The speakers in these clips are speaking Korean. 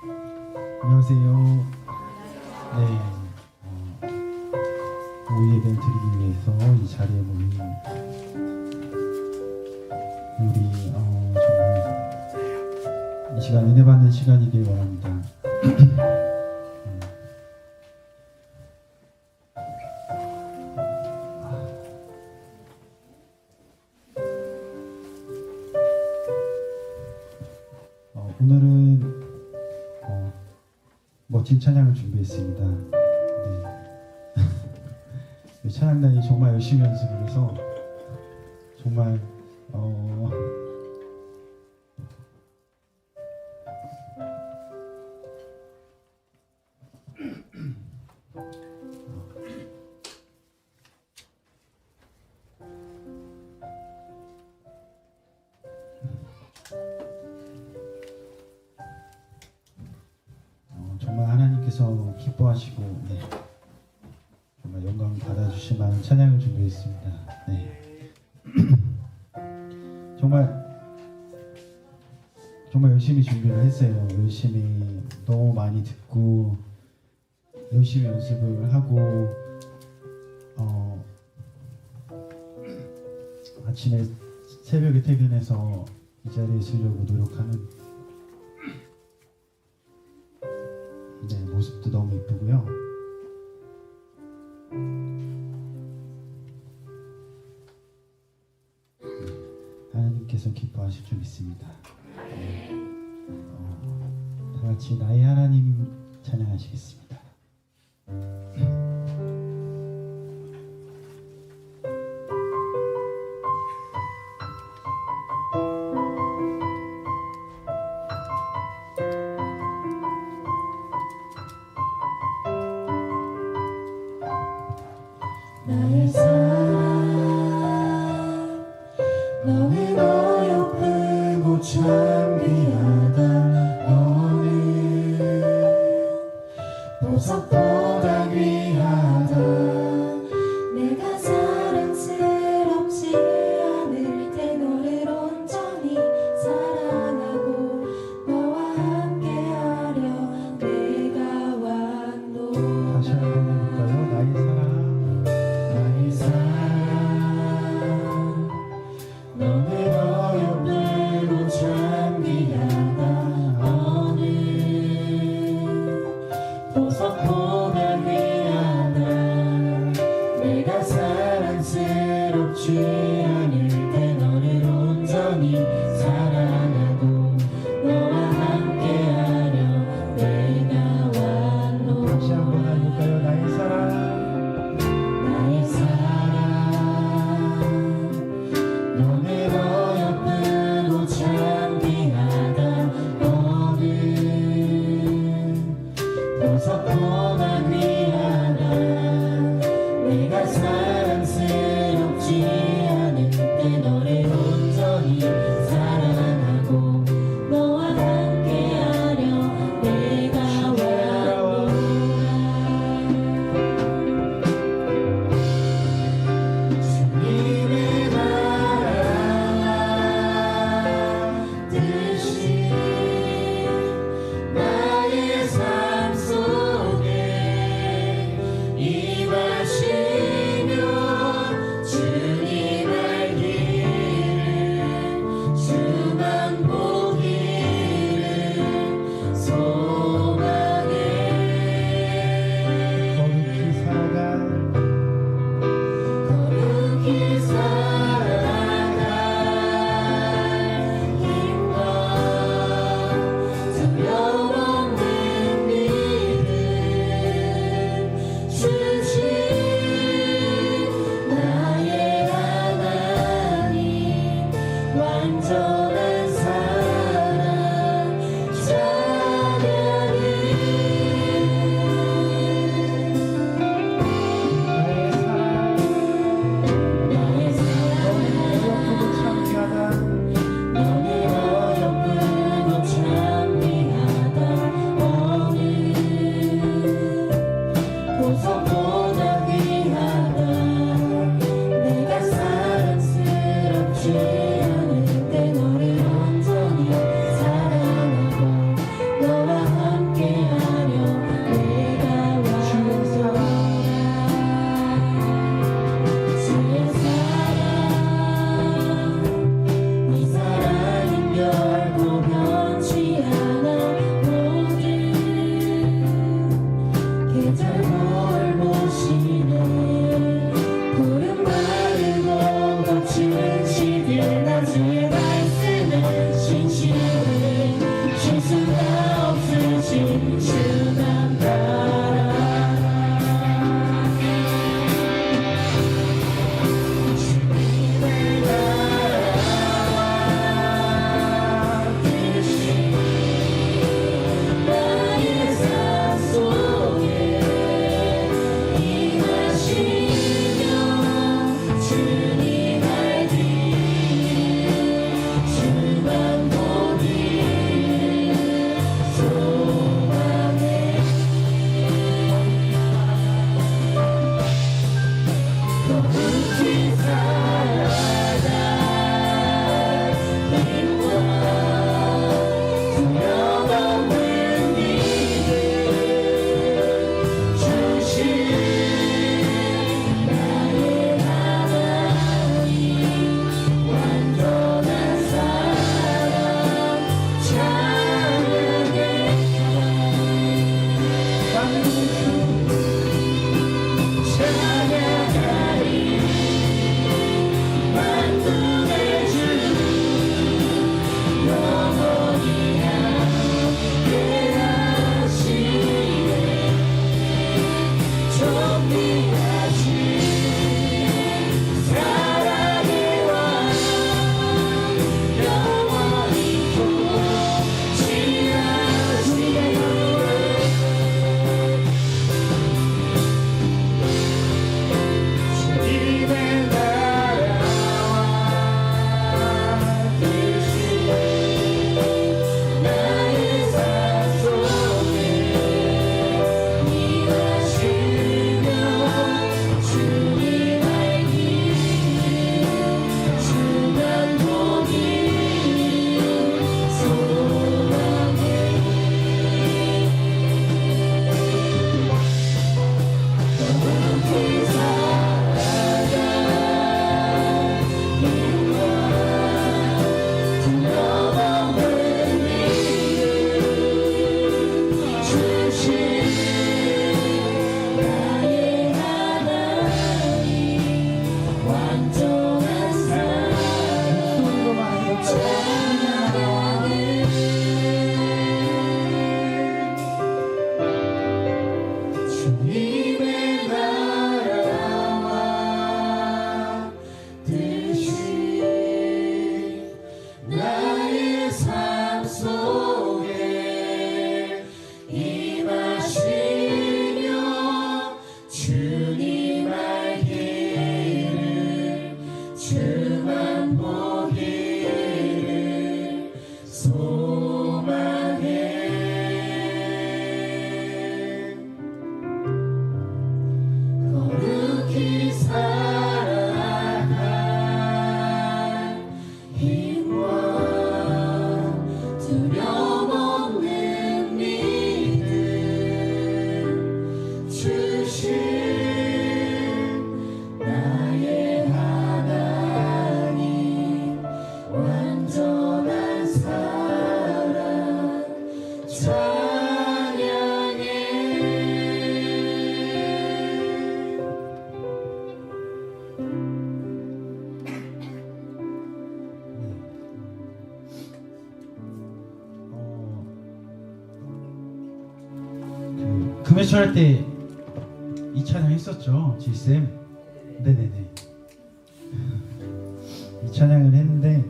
안녕하세요. 네, 오후 예배를 드리기 위해서 이 자리에 모인 우리 정말 이 시간 은혜 받는 시간이길 원합니다. 오늘은 멋진 찬양을 준비했습니다. 네. 찬양단이 정말 열심히 연습을 해서 정말 정말 하나님께서 기뻐하시고 정말 영광 받아주실 만한 찬양을 준비했습니다. 네. 정말 열심히 준비를 했어요. 열심히 너무 많이 듣고 열심히 연습을 하고 아침에 새벽에 퇴근해서 이 자리에 서려고 노력하는 모습도 너무 이쁘고요. 하나님께서 기뻐하실 줄 믿습니다. 다 같이 나의 하나님 찬양하시겠습니다. 나의 사랑 너는 어여쁘고 참 귀하다. 너는 금요철 때 이 찬양 했었죠, 지쌤. 네네네. 이 찬양을 했는데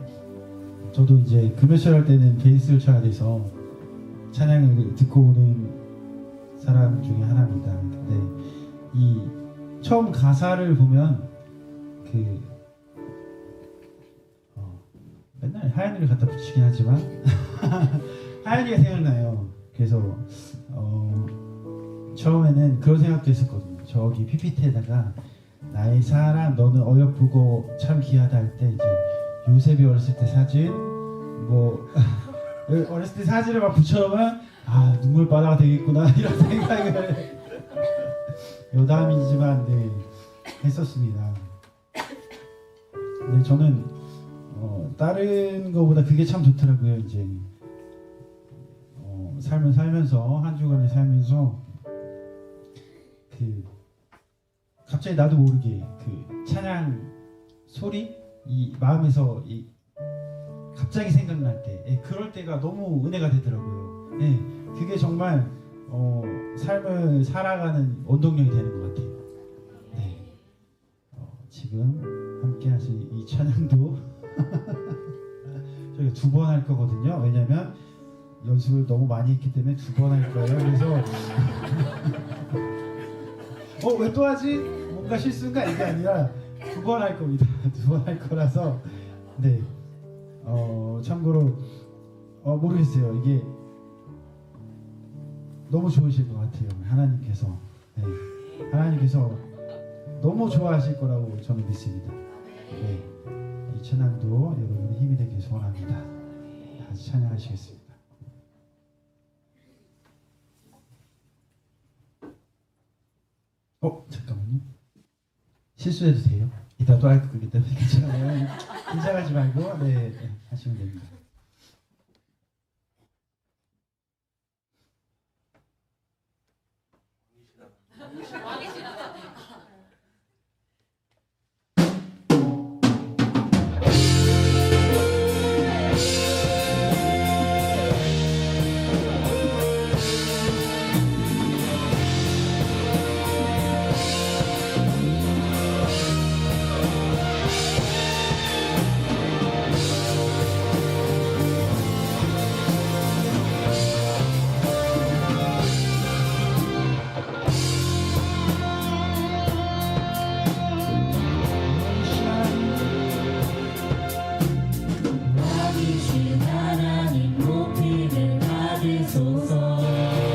저도 이제 금요철 할 때는 베이스를 쳐야 돼서 찬양을 듣고 오는 사람 중에 하나입니다. 근데 이 처음 가사를 보면 그 맨날 하연이를 갖다 붙이긴 하지만 하연이가 생각나요. 그래서 처음에는 그런 생각도 했었거든요. 저기 PPT에다가 나의 사랑 너는 어여쁘고 참 귀하다 할 때 이제 요셉이 어렸을 때 사진 뭐 어렸을 때 사진을 막 붙여놓으면 아 눈물바다가 되겠구나 이런 생각을 여담이지만 네 했었습니다. 근데 저는 다른 거보다 그게 참 좋더라고요. 이제 삶을 살면서 한 주간을 살면서 그 갑자기 나도 모르게 그 찬양 소리 이 마음에서 이 갑자기 생각날 때 그럴 때가 너무 은혜가 되더라고요. 예, 그게 정말 삶을 살아가는 원동력이 되는 것 같아요. 네, 지금 함께 하실 이 찬양도 저희가 2번 할 거거든요. 왜냐면 연습을 너무 많이 했기 때문에 2번 할 거예요. 그래서 왜 또 하지? 뭔가 실수인가? 이게 아니라 2번 할 겁니다. 2번 할 거라서 네. 참고로 모르겠어요. 이게 너무 좋으실 것 같아요. 하나님께서 네. 하나님께서 너무 좋아하실 거라고 저는 믿습니다. 네. 이 찬양도 여러분의 힘이 되길 소원합니다. 다시 찬양하시겠습니다. 잠깐만요. 실수해도 돼요? 이따 또 할 거기 때문에 괜찮아요. 긴장하지 말고 네 하시면 됩니다. 왕이신 하나님 높이를 받으소서.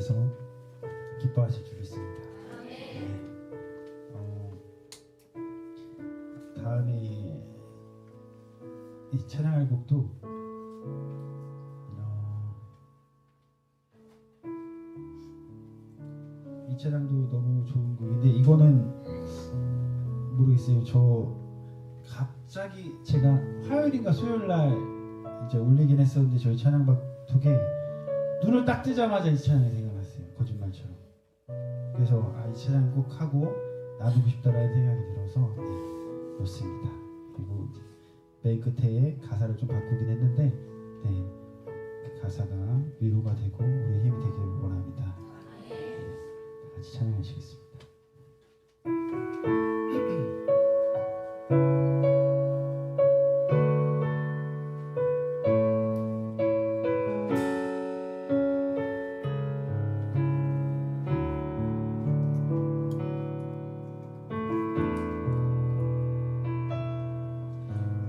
통해서 기뻐하실 줄 믿습니다. 네. 다음에 이 찬양할 곡도 이 찬양도 너무 좋은 곡인데 이거는 모르겠어요. 저 갑자기 제가 화요일인가 수요일날 이제 올리긴 했었는데 저희 찬양박톡에 눈을 딱 뜨자마자 이 찬양이 생각났어요. 거짓말처럼. 그래서 이 찬양 꼭 하고 놔두고 싶다라는 생각이 들어서 넣습니다. 그리고 이제 맨 끝에 가사를 좀 바꾸긴 했는데 그 가사가 위로가 되고 우리의 힘이 되기를 원합니다. 같이 찬양하시겠습니다.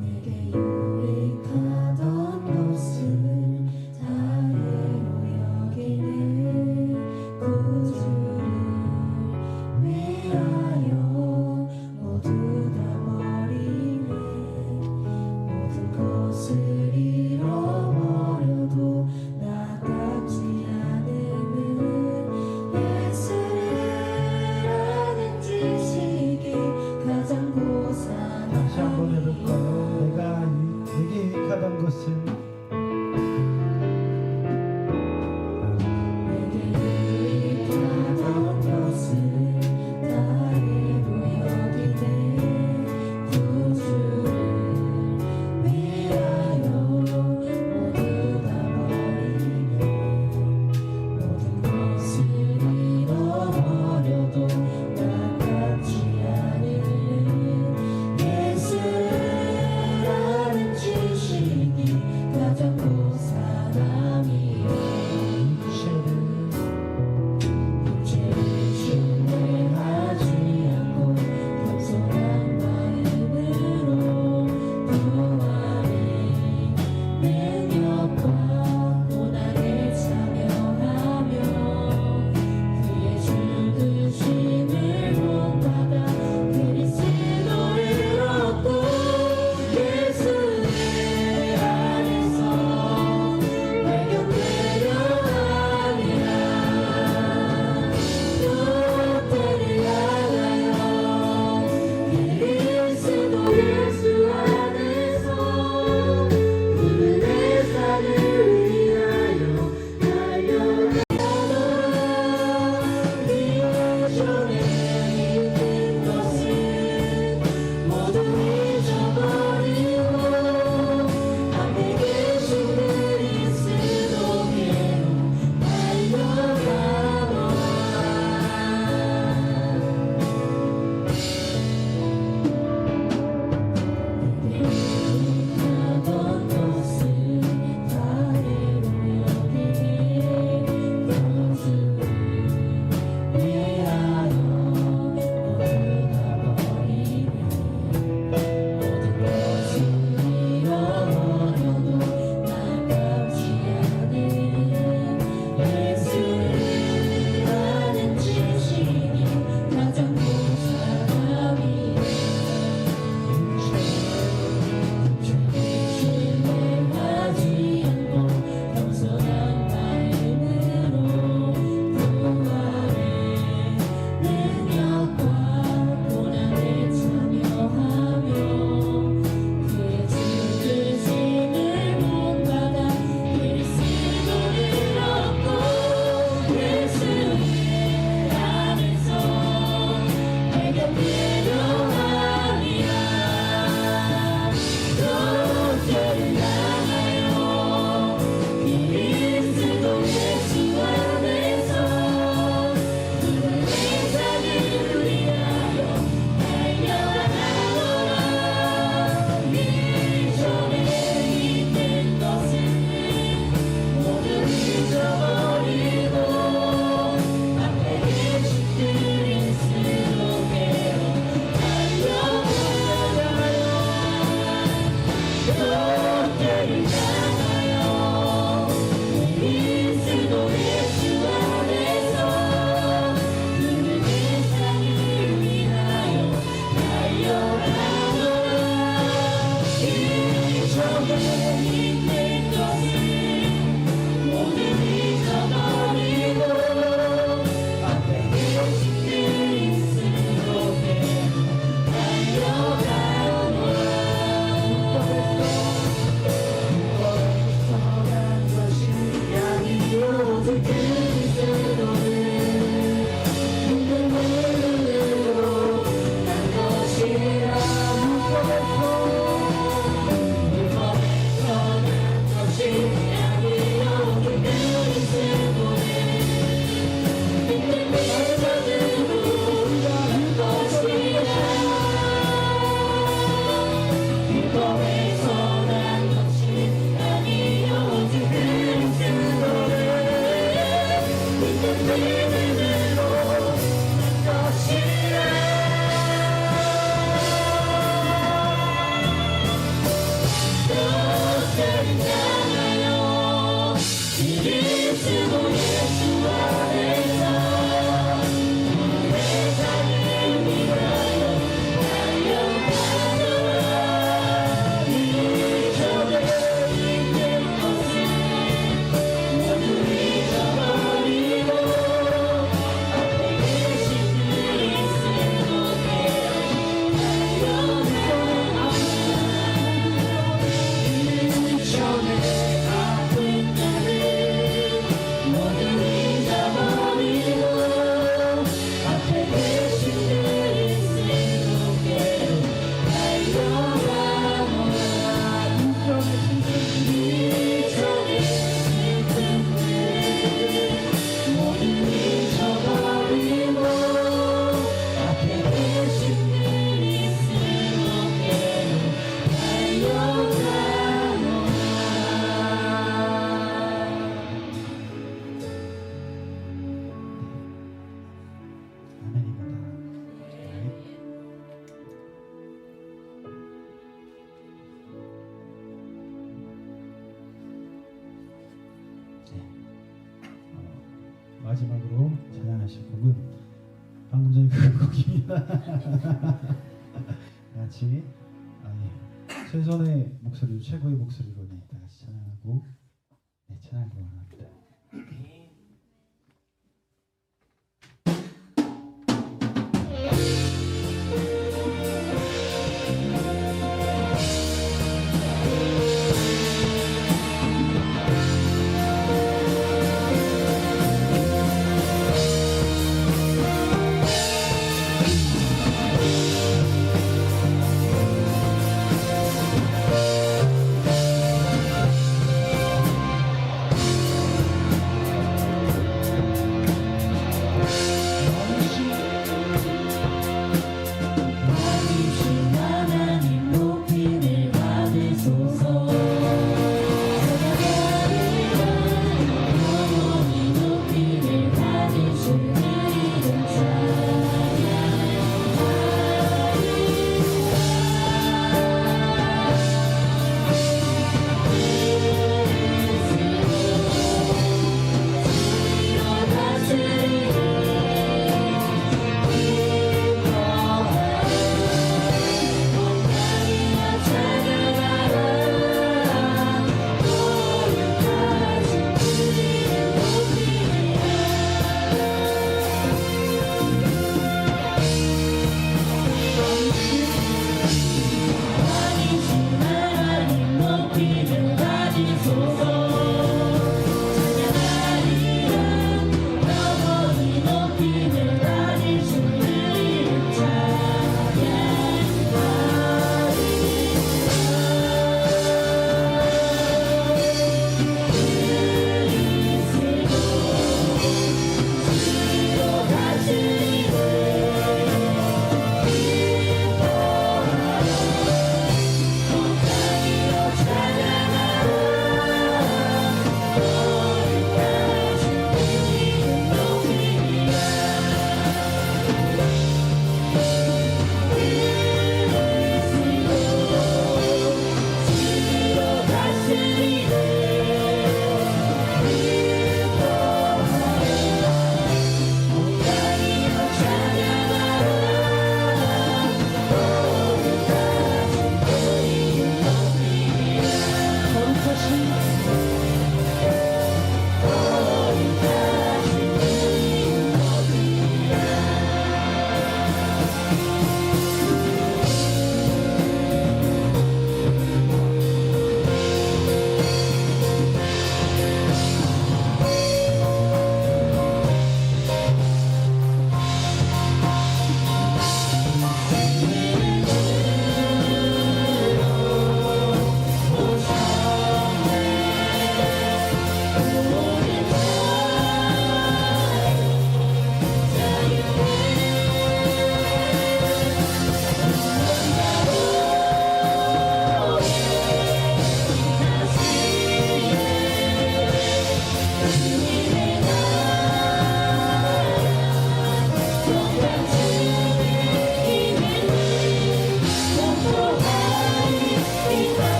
내게 유익하던 것을 다혜로 여기네 구주를 위하여 모두 다 버리네 모든 것을 잃어버려도 나답지 않음은 예수를 아는 지식이 가장 고상하니 다시 한번 해볼까요? 내게 유익하던 것을 내게 유익하던 것을 다혜로 여기네 구주를 위하여 모두 다 버리네 모든 것을 잃어버려도 나답지 않은 예수를 아는 지식이 가장 고상함이요 육체를 신뢰하지 않고 겸손한 마음으로 구원의 능력과 고난에 참여하며 그의 죽으심을 본받아 그리스도를 얻고 예수의 안에서 발견되려 함이라 롯데를 향하여 그리스도 예수 안에서 은혜 향하여 그리스도 예수 안에서 세상을 위하여 달려가노라. 이 전에 있는 것을 모두 잊어버리고 앞에 계신 그리스도께로 달려가노라. 전에 아픈 나를 모두 잊어버리고 앞에 계신 그리스도께로 달려가노라. 이전의 슬픔들 모두 잊어버리고 앞에 계신 그리스도께로 아멘입니다. 마지막으로 찬양하실 곡은 방금 전에 그 곡입니다. 같이 최선의 목소리로 최고의 목소리로 다 같이 찬양하고 찬양하기 원합니다.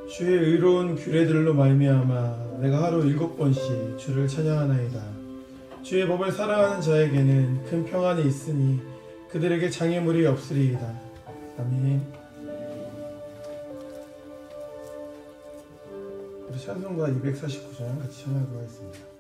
주의 의로운 규례들로 말미암아 내가 하루 7번씩 주를 찬양하나이다. 주의 법을 사랑하는 자에게는 큰 평안이 있으니 그들에게 장애물이 없으리이다. 아멘. 우리 찬송가 249장 같이 찬양하도록 하겠습니다.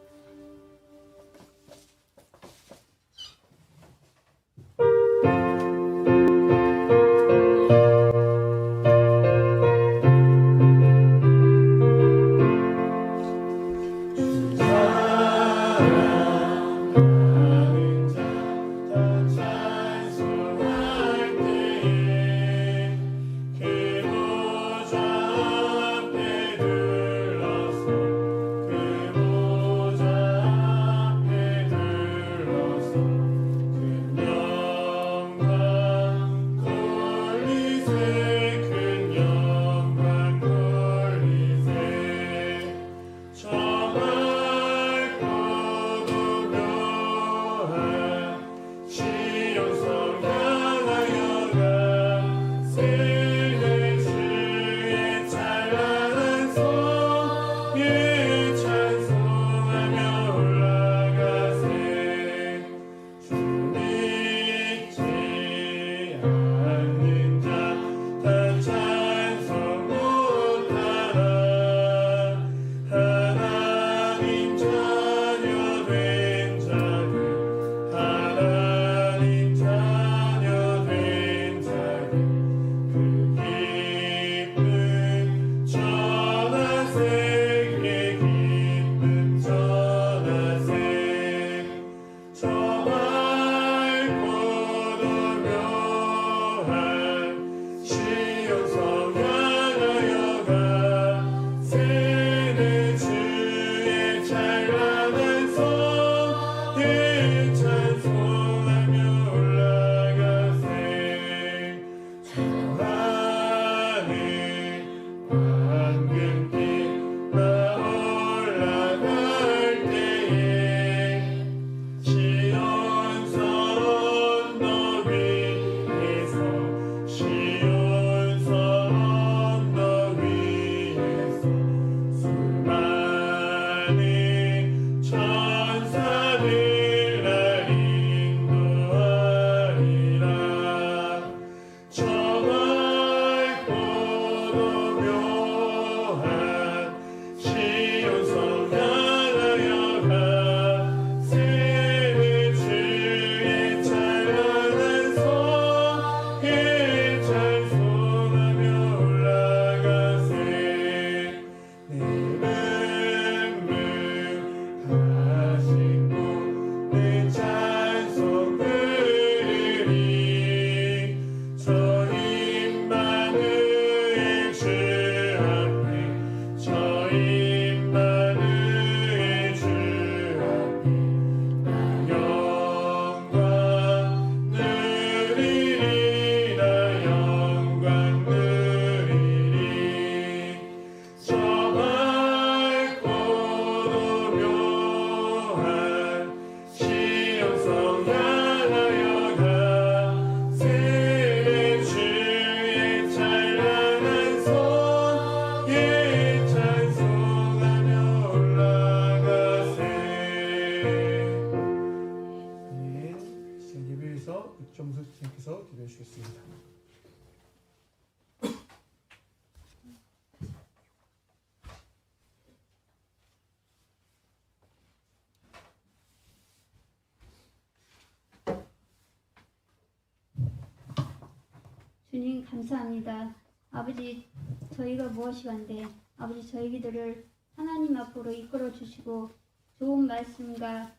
주님 감사합니다. 아버지 저희가 무엇이간데 아버지 저희들을 하나님 앞으로 이끌어 주시고 좋은 말씀과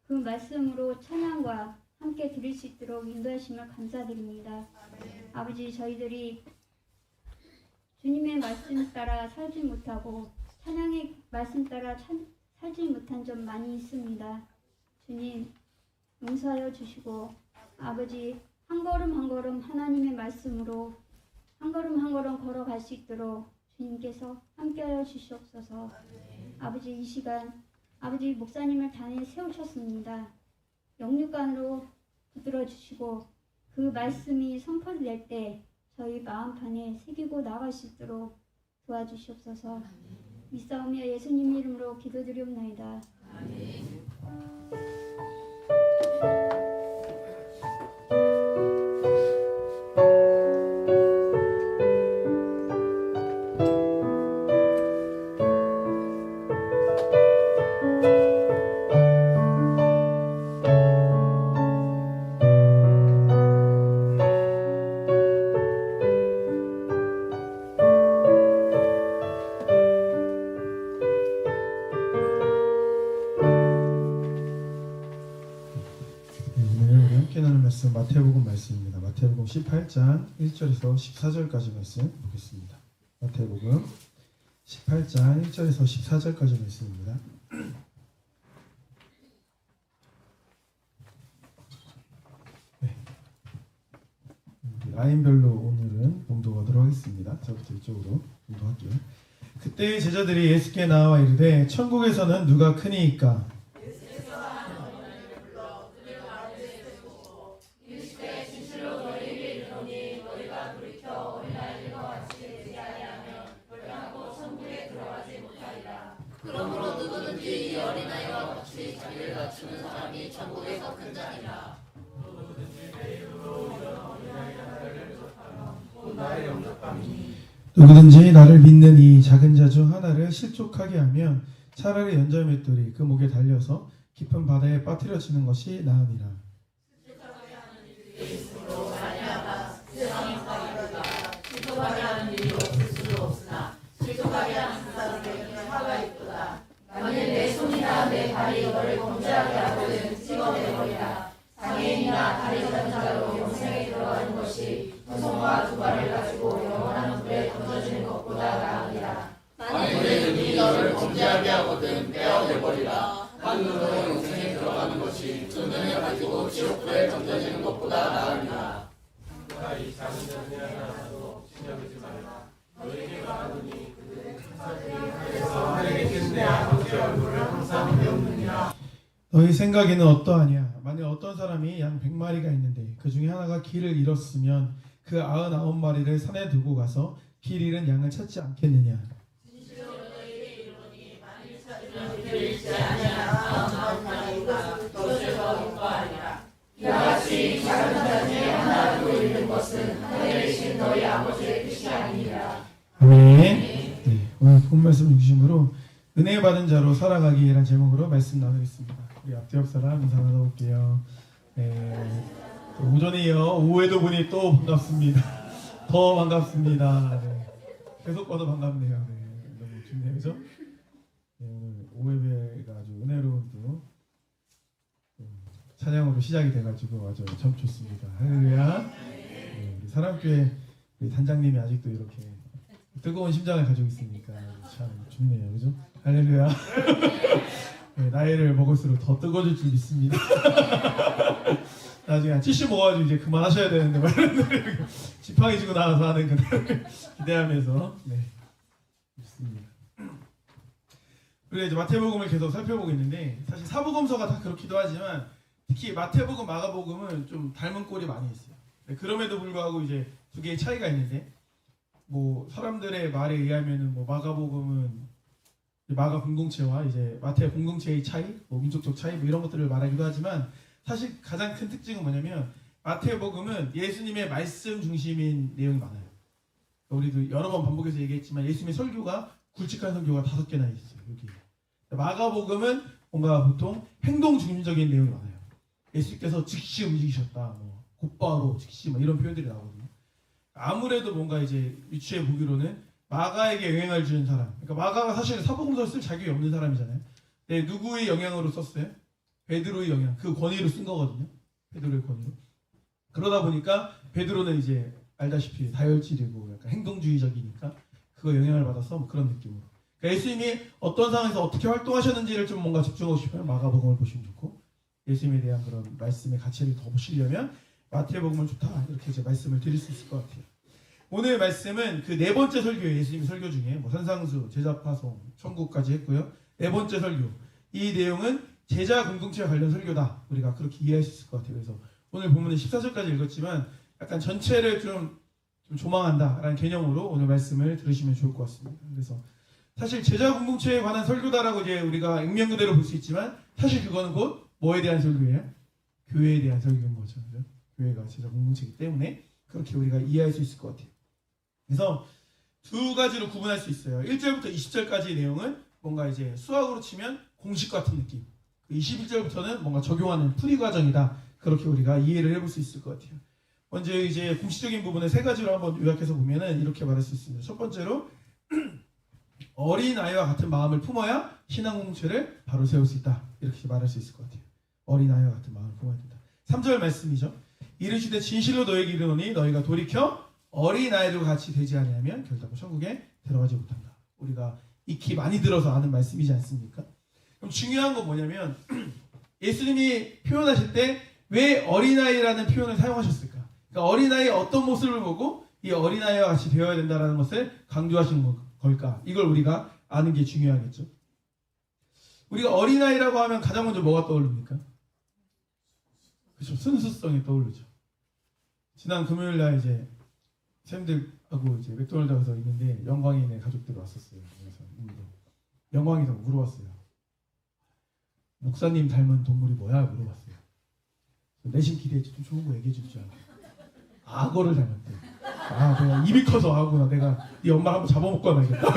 그 말씀으로 찬양과 함께 드릴 수 있도록 인도하심을 감사드립니다. 아버지 저희들이 주님의 말씀 따라 살지 못하고 찬양의 말씀 따라 살지 못한 점 많이 있습니다. 주님 용서하여 주시고 아버지 한 걸음 한 걸음 하나님의 말씀으로 한 걸음 한 걸음 걸어갈 수 있도록 주님께서 함께하여 주시옵소서. 아버지 이 시간 아버지 목사님을 단에 세우셨습니다. 영육간으로 붙들어 주시고 그 말씀이 선포될 때 저희 마음판에 새기고 나갈 수 있도록 도와주시옵소서. 믿사오며 예수님 이름으로 기도드리옵나이다. 오늘 우리 함께 나눌 말씀 마태복음 말씀입니다. 마태복음 18장 1절에서 14절까지 말씀 보겠습니다. 마태복음 18장 1절에서 14절까지 말씀입니다. 네. 라인별로 오늘은 봉독하도록 하겠습니다. 저부터 이쪽으로 봉독할게요. 그때 제자들이 예수께 나와 이르되 천국에서는 누가 크니이까? 누구든지 나를 믿는 이 작은 자 중 하나를 실족하게 하면 차라리 연자맷돌이 그 목에 달려서 깊은 바다에 빠뜨려지는 것이 나으니라. 만일 내 손이나 내 발이 너를 범죄하게 하거든 찍어내버리라. 장애인이나 다리 다른 자로 영생에 들어가는 것이 두 손과 두 발을 가지고 영원한 불에 던져지는 것보다 나으리라. 만일 내 눈이 너를 범죄하게 하거든 떼어내버리라. 한 눈으로 영생에 들어가는 것이 두 눈을 가지고 지옥불에 던져지는 것보다 나으리라. 너희 생각에는 어떠하냐? 만일 어떤 사람이 양 100마리가 있는데 그 중에 하나가 길을 잃었으면 그 99마리를 산에 두고 가서 길 잃은 양을 찾지 않겠느냐? 이같이 작은 자 중에 하나라도 잃는 것은 하늘에 계신 너희 아버지의 뜻이 아니니라. 아멘. 네, 오늘 본 말씀 중심으로 은혜 받은 자로 살아가기라는 제목으로 말씀 나누겠습니다. 우리 앞뒤 옆 사람 인사 나눠볼게요. 네, 또 오전이요. 오후에도 보니 또 반갑습니다. 더 반갑습니다. 네, 계속 봐도 반갑네요. 네, 너무 좋네요, 그죠? 네, 오늘 오후예배가 아주 은혜로운 또 찬양으로 시작이 돼가지고 아주 참 좋습니다. 할렐루야. 네, 우리 사람교회 우리 단장님이 아직도 이렇게 뜨거운 심장을 가지고 있으니까 참 좋네요, 그죠? 할렐루야. 네, 나이를 먹을수록 더 뜨거워질 줄 믿습니다. 나중에 한 70 먹어가지고 이제 그만하셔야 되는데 막 이런 노래 지팡이 지고 나와서 하는 그날을 기대하면서 네 믿습니다. 우리가 이제 마태복음을 계속 살펴보고 있는데 사실 사복음서가 다 그렇기도 하지만 특히 마태복음, 마가복음은 좀 닮은 꼴이 많이 있어요. 네, 그럼에도 불구하고 이제 두 개의 차이가 있는데 뭐 사람들의 말에 의하면은 뭐 마가복음은 마가 공동체와 이제 마태 공동체의 차이, 뭐 민족적 차이 뭐 이런 것들을 말하기도 하지만 사실 가장 큰 특징은 뭐냐면 마태복음은 예수님의 말씀 중심인 내용이 많아요. 우리도 여러 번 반복해서 얘기했지만 예수님의 설교가 굵직한 설교가 5개나 있어요. 여기. 마가복음은 뭔가 보통 행동 중심적인 내용이 많아요. 예수님께서 즉시 움직이셨다, 뭐 곧바로 즉시 뭐 이런 표현들이 나오거든요. 아무래도 뭔가 이제 유추해 보기로는 마가에게 영향을 주는 사람. 그러니까 마가가 사실 사복음서를 쓸 자격이 없는 사람이잖아요. 네, 누구의 영향으로 썼어요? 베드로의 영향, 그 권위로 쓴 거거든요. 베드로의 권위로. 그러다 보니까 베드로는 이제 알다시피 다혈질이고 약간 행동주의적이니까 그거 영향을 받아서 뭐 그런 느낌으로. 그러니까 예수님이 어떤 상황에서 어떻게 활동하셨는지를 좀 뭔가 집중하고 싶으면 마가복음을 보시면 좋고 예수님에 대한 그런 말씀의 가치를 더 보시려면 마태복음은 좋다 이렇게 이제 말씀을 드릴 수 있을 것 같아요. 오늘 말씀은 그 네 번째 설교예요. 예수님 설교 중에 뭐 산상수, 제자파송, 천국까지 했고요. 네 번째 설교. 이 내용은 제자 공동체와 관련 설교다. 우리가 그렇게 이해할 수 있을 것 같아요. 그래서 오늘 본문은 14절까지 읽었지만 약간 전체를 좀 좀 조망한다라는 개념으로 오늘 말씀을 들으시면 좋을 것 같습니다. 그래서 사실 제자 공동체에 관한 설교다라고 이제 우리가 익명 그대로 볼 수 있지만 사실 그거는 곧 뭐에 대한 설교예요? 교회에 대한 설교인 거죠. 그죠? 교회가 제자 공동체이기 때문에 그렇게 우리가 이해할 수 있을 것 같아요. 그래서 두 가지로 구분할 수 있어요. 1절부터 20절까지의 내용은 뭔가 이제 수학으로 치면 공식 같은 느낌. 21절부터는 뭔가 적용하는 풀이 과정이다. 그렇게 우리가 이해를 해볼 수 있을 것 같아요. 먼저 이제 공식적인 부분을 세 가지로 한번 요약해서 보면은 이렇게 말할 수 있습니다. 첫 번째로 어린아이와 같은 마음을 품어야 신앙 공동체를 바로 세울 수 있다. 이렇게 말할 수 있을 것 같아요. 어린아이와 같은 마음을 품어야 된다. 3절 말씀이죠. 이르시되 진실로 너에게 이르노니 너희가 돌이켜 어린아이들과 같이 되지 아니하면 결단코 천국에 들어가지 못한다. 우리가 익히 많이 들어서 아는 말씀이지 않습니까? 그럼 중요한 건 뭐냐면 예수님이 표현하실 때 왜 어린아이라는 표현을 사용하셨을까? 그러니까 어린아이의 어떤 모습을 보고 이 어린아이와 같이 되어야 된다는 것을 강조하신 걸까? 이걸 우리가 아는 게 중요하겠죠. 우리가 어린아이라고 하면 가장 먼저 뭐가 떠오릅니까? 그렇죠. 순수성이 떠오르죠. 지난 금요일 날 이제 쌤들하고 이제 맥도날드 가서 있는데 영광이네 가족들 왔었어요. 그래서 영광이가 물어봤어요. 목사님 닮은 동물이 뭐야? 물어봤어요. 내심 기대했지. 좀 좋은 거 얘기해 줄 줄 알고. 악어를 닮았대. 아, 내가 입이 커서 악어구나. 내가 네 엄마를 한번 잡아먹고 와야겠다.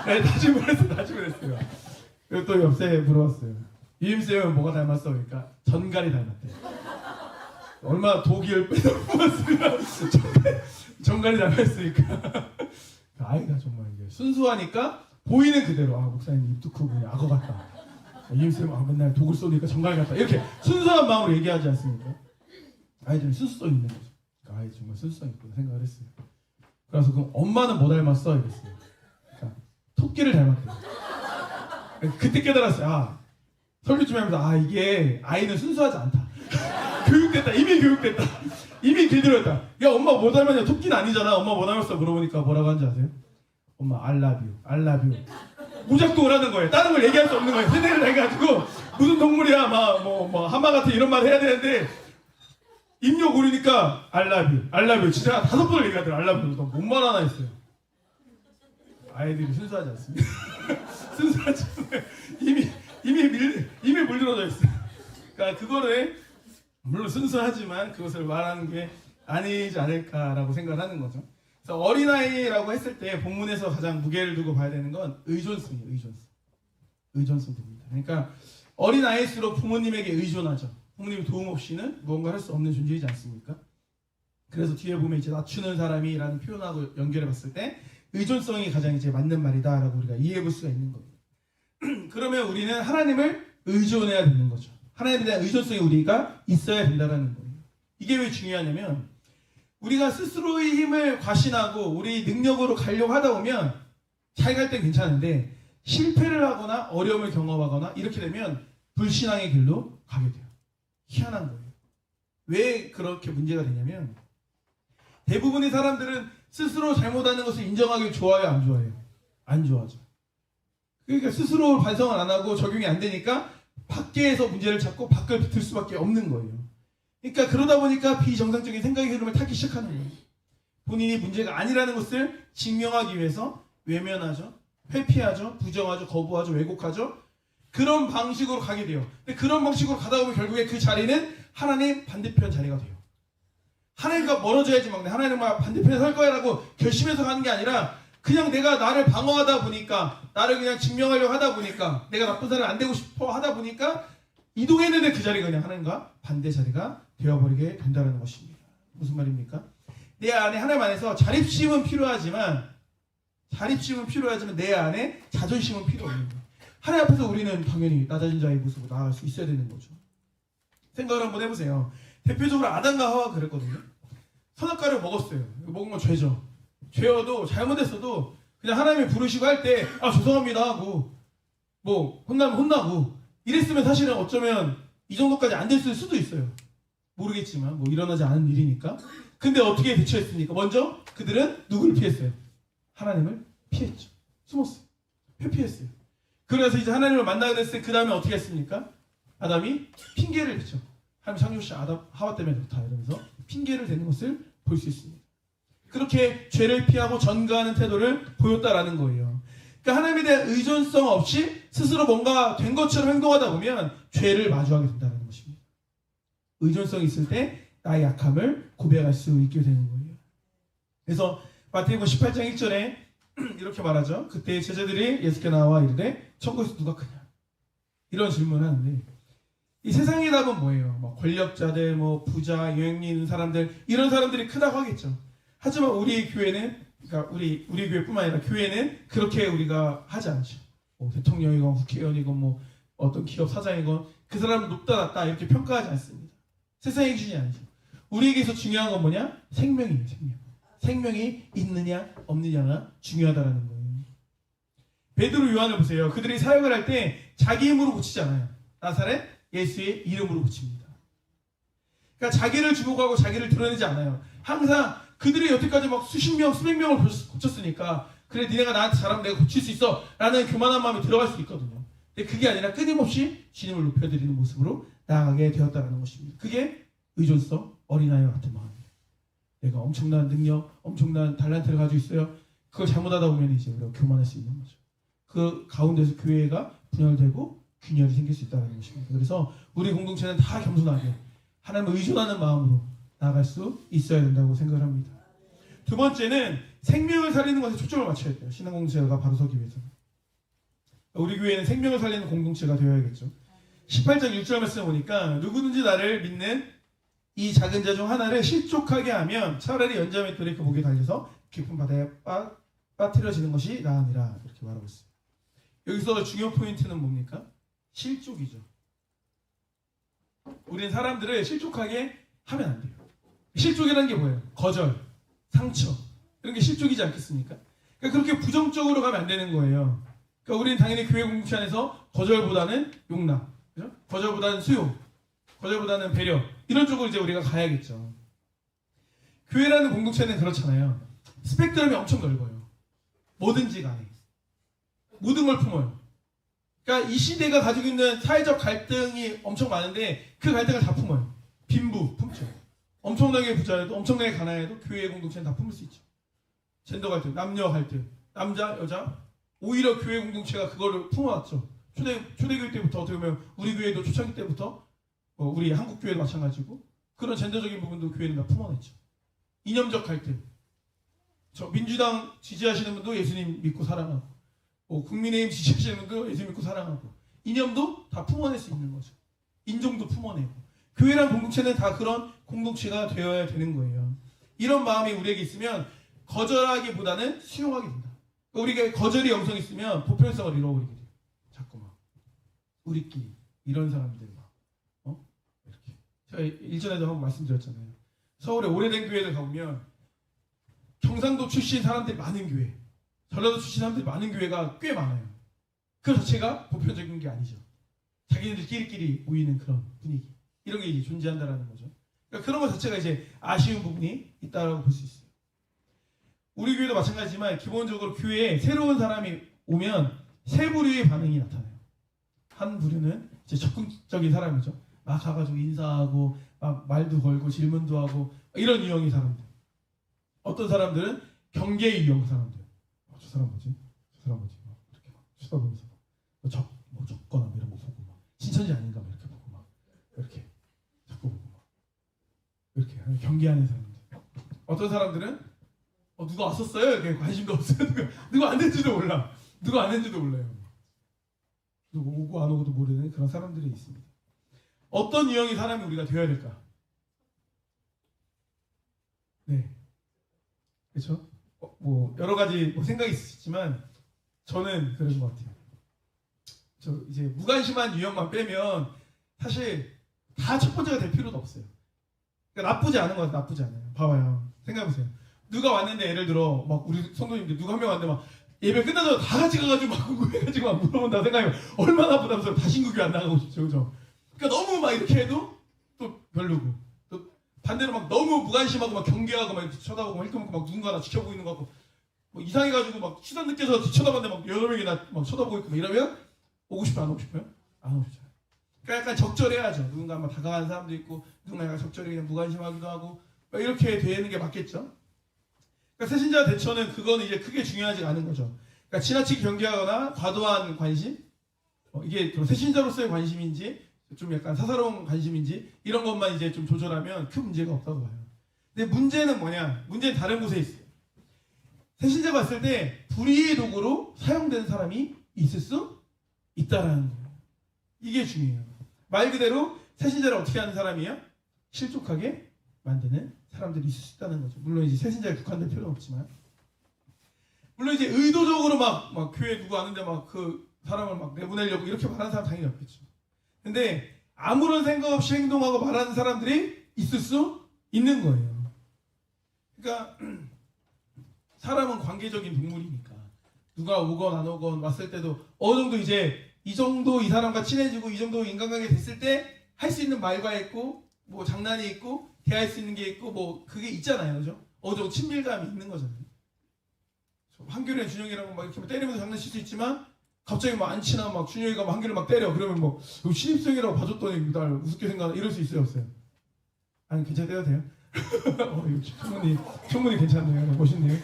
네, 다짐을 했어요. 그리고 또 옆에 물어봤어요. 유임쌤은 뭐가 닮았어? 그러니까 전갈이 닮았대. 얼마나 독일 빼서 뽑았으면 전갈이 닮았으니까. 아이가 정말 이게 순수하니까 보이는 그대로 아 목사님 입도 크고 그냥 악어 같다. 유임쌤은 아 맨날 독을 쏘니까 전갈 같다. 이렇게 순수한 마음으로 얘기하지 않습니까? 아이들은 순수성이 있는 거죠. 그러니까 아이 정말 순수성이 있구나 생각을 했어요. 그래서 그럼 엄마는 뭐 닮았어? 이랬어요. 그러니까 토끼를 닮았대요. 그때 깨달았어요. 아 설교 좀 하면서 아 이게 아이는 순수하지 않다. 교육됐다. 이미 교육됐다. 이미 길들였다. 야 엄마 뭐 닮았냐? 토끼는 아니잖아. 엄마 뭐 닮았어? 물어보니까 뭐라고 하는지 아세요? 엄마 I love you. I love you. 무작동을 하는 거예요. 다른 걸 얘기할 수 없는 거예요. 세대를 해가지고 무슨 동물이야 뭐 하마 같은 이런 말 해야 되는데 입력 오르니까 I love you. I love you. 진짜 5번을 얘기하더라. I love you. 뭔 말 하나 했어요. 아이들이 순수하지 않습니다. 순수하지 않아요. 이미 물들어져 있어요. 그러니까 그거를 물론 순수하지만 그것을 말하는 게 아니지 않을까라고 생각을 하는 거죠. 그래서 어린아이라고 했을 때 본문에서 가장 무게를 두고 봐야 되는 건 의존성이에요. 의존성 됩니다. 그러니까 어린아이일수록 부모님에게 의존하죠. 부모님 도움 없이는 무언가 할 수 없는 존재이지 않습니까? 그래서 뒤에 보면 이제 낮추는 사람이라는 표현하고 연결해 봤을 때 의존성이 가장 이제 맞는 말이다라고 우리가 이해해 볼 수가 있는 겁니다. 그러면 우리는 하나님을 의존해야 되는 거죠. 하나님에 대한 의존성이 우리가 있어야 된다는 거예요. 이게 왜 중요하냐면 우리가 스스로의 힘을 과신하고 우리 능력으로 가려고 하다 보면 잘 갈 땐 괜찮은데 실패를 하거나 어려움을 경험하거나 이렇게 되면 불신앙의 길로 가게 돼요. 희한한 거예요. 왜 그렇게 문제가 되냐면 대부분의 사람들은 스스로 잘못하는 것을 인정하기 좋아해요? 안 좋아해요? 안 좋아하죠. 그러니까 스스로 반성을 안 하고 적용이 안 되니까 밖에서 문제를 찾고 밖을 비틀 수밖에 없는 거예요. 그러니까 그러다 보니까 비정상적인 생각의 흐름을 타기 시작하는 거예요. 본인이 문제가 아니라는 것을 증명하기 위해서 외면하죠. 회피하죠. 부정하죠. 거부하죠. 왜곡하죠. 그런 방식으로 가게 돼요. 근데 그런 방식으로 가다 보면 결국에 그 자리는 하나님 반대편 자리가 돼요. 하나님과 멀어져야지 막 하나님과 반대편에 설 거야 라고 결심해서 가는 게 아니라 그냥 내가 나를 방어하다 보니까 나를 그냥 증명하려고 하다 보니까 내가 나쁜 사람이 안 되고 싶어 하다 보니까 이동했는데 그 자리가 그냥 하나님과 반대 자리가 되어버리게 된다는 것입니다. 무슨 말입니까? 내 안에 하나님 안에서 자립심은 필요하지만 내 안에 자존심은 필요 없는 거예요. 하나님 앞에서 우리는 당연히 낮아진 자의 모습으로 나아갈 수 있어야 되는 거죠. 생각을 한번 해보세요. 대표적으로 아담과 하와가 그랬거든요. 선악과를 먹었어요. 먹은 건 죄죠. 죄여도 잘못했어도 그냥 하나님이 부르시고 할 때 아 죄송합니다 하고 뭐 혼나면 혼나고 이랬으면 사실은 어쩌면 이 정도까지 안 됐을 수도 있어요. 모르겠지만 뭐 일어나지 않은 일이니까. 근데 어떻게 대처했습니까? 먼저 그들은 누구를 피했어요? 하나님을 피했죠. 숨었어요. 회피했어요. 그래서 이제 하나님을 만나게 됐을 때 그 다음에 어떻게 했습니까? 아담이 핑계를 대죠. 하나님 창조시 아담 하와 때문에 그렇다 이러면서 핑계를 대는 것을 볼 수 있습니다. 그렇게 죄를 피하고 전가하는 태도를 보였다라는 거예요. 그러니까 하나님에 대한 의존성 없이 스스로 뭔가 된 것처럼 행동하다 보면 죄를 마주하게 된다는 것입니다. 의존성이 있을 때 나의 약함을 고백할 수 있게 되는 거예요. 그래서 마태복음 18장 1절에 이렇게 말하죠. 그때 제자들이 예수께 나와 이르되 천국에서 누가 크냐? 이런 질문을 하는데 이 세상의 답은 뭐예요? 뭐 권력자들, 뭐 부자, 여행 있는 사람들 이런 사람들이 크다고 하겠죠. 하지만 우리 교회는 그러니까 우리 교회뿐만 아니라 교회는 그렇게 우리가 하지 않죠. 뭐 대통령이건 국회의원이건 뭐 어떤 기업 사장이건 그 사람은 높다 낮다 이렇게 평가하지 않습니다. 세상의 기준이 아니죠. 우리에게서 중요한 건 뭐냐? 생명이에요. 생명이 있느냐 없느냐가 중요하다라는 거예요. 베드로 요한을 보세요. 그들이 사역을 할 때 자기 힘으로 고치지 않아요. 나사렛 예수의 이름으로 고칩니다. 그러니까 자기를 주목하고 자기를 드러내지 않아요. 항상 그들이 여태까지 막 수십 명, 수백 명을 고쳤으니까 그래 니네가 나한테 잘하면 내가 고칠 수 있어 라는 교만한 마음이 들어갈 수 있거든요. 근데 그게 아니라 끊임없이 주님을 높여드리는 모습으로 나아가게 되었다는 것입니다. 그게 의존성, 어린아이와 같은 마음이에요. 내가 엄청난 능력, 엄청난 달란트를 가지고 있어요. 그걸 잘못하다 보면 이제 우리가 교만할 수 있는 거죠. 그 가운데서 교회가 분열되고 균열이 생길 수 있다는 것입니다. 그래서 우리 공동체는 다 겸손하게 하나님을 의존하는 마음으로 나아갈 수 있어야 된다고 생각을 합니다. 두 번째는 생명을 살리는 것에 초점을 맞춰야 돼요. 신앙 공동체가 바로 서기 위해서는. 우리 교회는 생명을 살리는 공동체가 되어야겠죠. 18장 6절 말씀 보니까 누구든지 나를 믿는 이 작은 자 중 하나를 실족하게 하면 차라리 연자맷돌이 그 목에 달려서 깊은 바다에 빠뜨려지는 것이 나으니라 이렇게 말하고 있습니다. 여기서 중요 포인트는 뭡니까? 실족이죠. 우리는 사람들을 실족하게 하면 안 돼요. 실족이라는 게 뭐예요? 거절, 상처 이런 게 실족이지 않겠습니까? 그러니까 그렇게 부정적으로 가면 안 되는 거예요. 그러니까 우리는 당연히 교회 공동체 안에서 거절보다는 용납, 그죠? 거절보다는 수용, 거절보다는 배려 이런 쪽으로 이제 우리가 가야겠죠. 교회라는 공동체는 그렇잖아요. 스펙트럼이 엄청 넓어요. 뭐든지 간에 모든 걸 품어요. 그러니까 이 시대가 가지고 있는 사회적 갈등이 엄청 많은데 그 갈등을 다 품어요. 빈부 품죠. 엄청나게 부자여도 엄청나게 가난해도 교회 공동체는 다 품을 수 있죠. 젠더 갈등, 남녀 갈등, 남자, 여자 오히려 교회 공동체가 그거를 품어왔죠. 초대교회 때부터 어떻게 보면 우리 교회도 초창기 때부터 우리 한국 교회도 마찬가지고 그런 젠더적인 부분도 교회는 다 품어냈죠. 이념적 갈등. 민주당 지지하시는 분도 예수님 믿고 사랑하고 국민의힘 지지하시는 분도 예수님 믿고 사랑하고 이념도 다 품어낼 수 있는 거죠. 인종도 품어내고 교회란 공동체는 다 그런 공동체가 되어야 되는 거예요. 이런 마음이 우리에게 있으면 거절하기보다는 수용하게 된다. 그러니까 우리가 거절의 영성이 있으면 보편성을 잃어버리게 돼요. 자꾸 막 우리끼리 이런 사람들 막 이렇게 제가 일전에도 한번 말씀드렸잖아요. 서울에 오래된 교회를 가보면 경상도 출신 사람들이 많은 교회, 전라도 출신 사람들이 많은 교회가 꽤 많아요. 그 자체가 보편적인 게 아니죠. 자기네들끼리 모이는 그런 분위기 이런 게 이제 존재한다라는 거죠. 그러니까 그런 것 자체가 이제 아쉬운 부분이 있다라고 볼 수 있어요. 우리 교회도 마찬가지지만 기본적으로 교회에 새로운 사람이 오면 세 부류의 반응이 나타나요. 한 부류는 이제 적극적인 사람이죠. 막 가가지고 인사하고 막 말도 걸고 질문도 하고 이런 유형의 사람들. 어떤 사람들은 경계 유형 사람들. 저 사람 뭐지? 저 사람 뭐지? 막 이렇게 막 쳐다보면서 뭐 적거나 뭐 이런 거 보고 막 신천지 아닌가 막 이렇게 보고 막 이렇게 자꾸 보고 막 이렇게 경계하는 사람들. 어떤 사람들은 누가 왔었어요? 이렇게 관심도 없어요. 누가 왔는지도 몰라. 누가 왔는지도 몰라요. 누구 오고 안 오고도 모르는 그런 사람들이 있습니다. 어떤 유형의 사람이 우리가 되어야 될까? 네, 그렇죠? 뭐 여러 가지 생각이 있으시지만 저는 그런 것 같아요. 저 이제 무관심한 유형만 빼면 사실 다 첫 번째가 될 필요도 없어요. 그러니까 나쁘지 않은 것 같아요. 나쁘지 않아요. 봐봐요. 생각해보세요. 누가 왔는데 예를 들어 막 우리 성도님들 누가 한 명 왔는데 막 예배 끝나자마자 다 같이 가가지고 막 궁금해가지고 막 물어본다 생각하면 얼마나 부담스러워. 다 신구교 안 나가고 싶죠, 그죠? 그러니까 너무 막 이렇게 해도 또 별로고 또 반대로 막 너무 무관심하고 막 경계하고 막 쳐다보고 막 이렇게 막 누군가 나 지켜보고 있는 것 같고 뭐 이상해가지고 막 시선 느껴서 뒤쳐다봤는데 막 여러 명이나 막 쳐다보고 있고 막 이러면 오고 싶어요, 안 오고 싶어요? 안 오고 싶어요. 그러니까 약간 적절해야죠. 누군가 막 다가가는 사람도 있고 누군가 약간 적절히 그냥 무관심하기도 하고 막 이렇게 되는 게 맞겠죠. 그러니까 새신자 대처는 그거는 이제 크게 중요하지 않은 거죠. 그러니까 지나치게 경계하거나 과도한 관심, 이게 좀 새신자로서의 관심인지 좀 약간 사사로운 관심인지 이런 것만 이제 좀 조절하면 큰 문제가 없다고 봐요. 근데 문제는 뭐냐? 문제는 다른 곳에 있어요. 새신자가 왔을 때 불의의 도구로 사용되는 사람이 있을 수 있다라는 거예요. 이게 중요해요. 말 그대로 새신자를 어떻게 하는 사람이에요? 실족하게 만드는 사람들이 있을 수 있다는 거죠. 물론 이제 새신자에 국한될 필요는 없지만, 물론 이제 의도적으로 막 교회 누구 아는데 막 그 사람을 막 내보내려고 이렇게 말하는 사람 당연히 없겠죠. 근데 아무런 생각 없이 행동하고 말하는 사람들이 있을 수 있는 거예요. 그러니까 사람은 관계적인 동물이니까 누가 오건 안 오건 왔을 때도 어느 정도 이제 이 정도 이 사람과 친해지고 이 정도 인간관계 됐을 때 할 수 있는 말과 있고 뭐 장난이 있고 대할 수 있는 게 있고 뭐 그게 있잖아요, 그죠? 어느 정도 친밀감이 있는 거잖아요. 한결이랑 준영이랑 막 이렇게 때리면서 장난칠 수 있지만 갑자기 막 안 친한 막 준영이가 막 한결을 막 때려. 그러면 뭐 신입생이라고 봐줬더니 날 우습게 생각하나 이럴 수 있어요, 없어요? 아니 괜찮아요, 돼요? 충분히 괜찮네요, 멋있네요.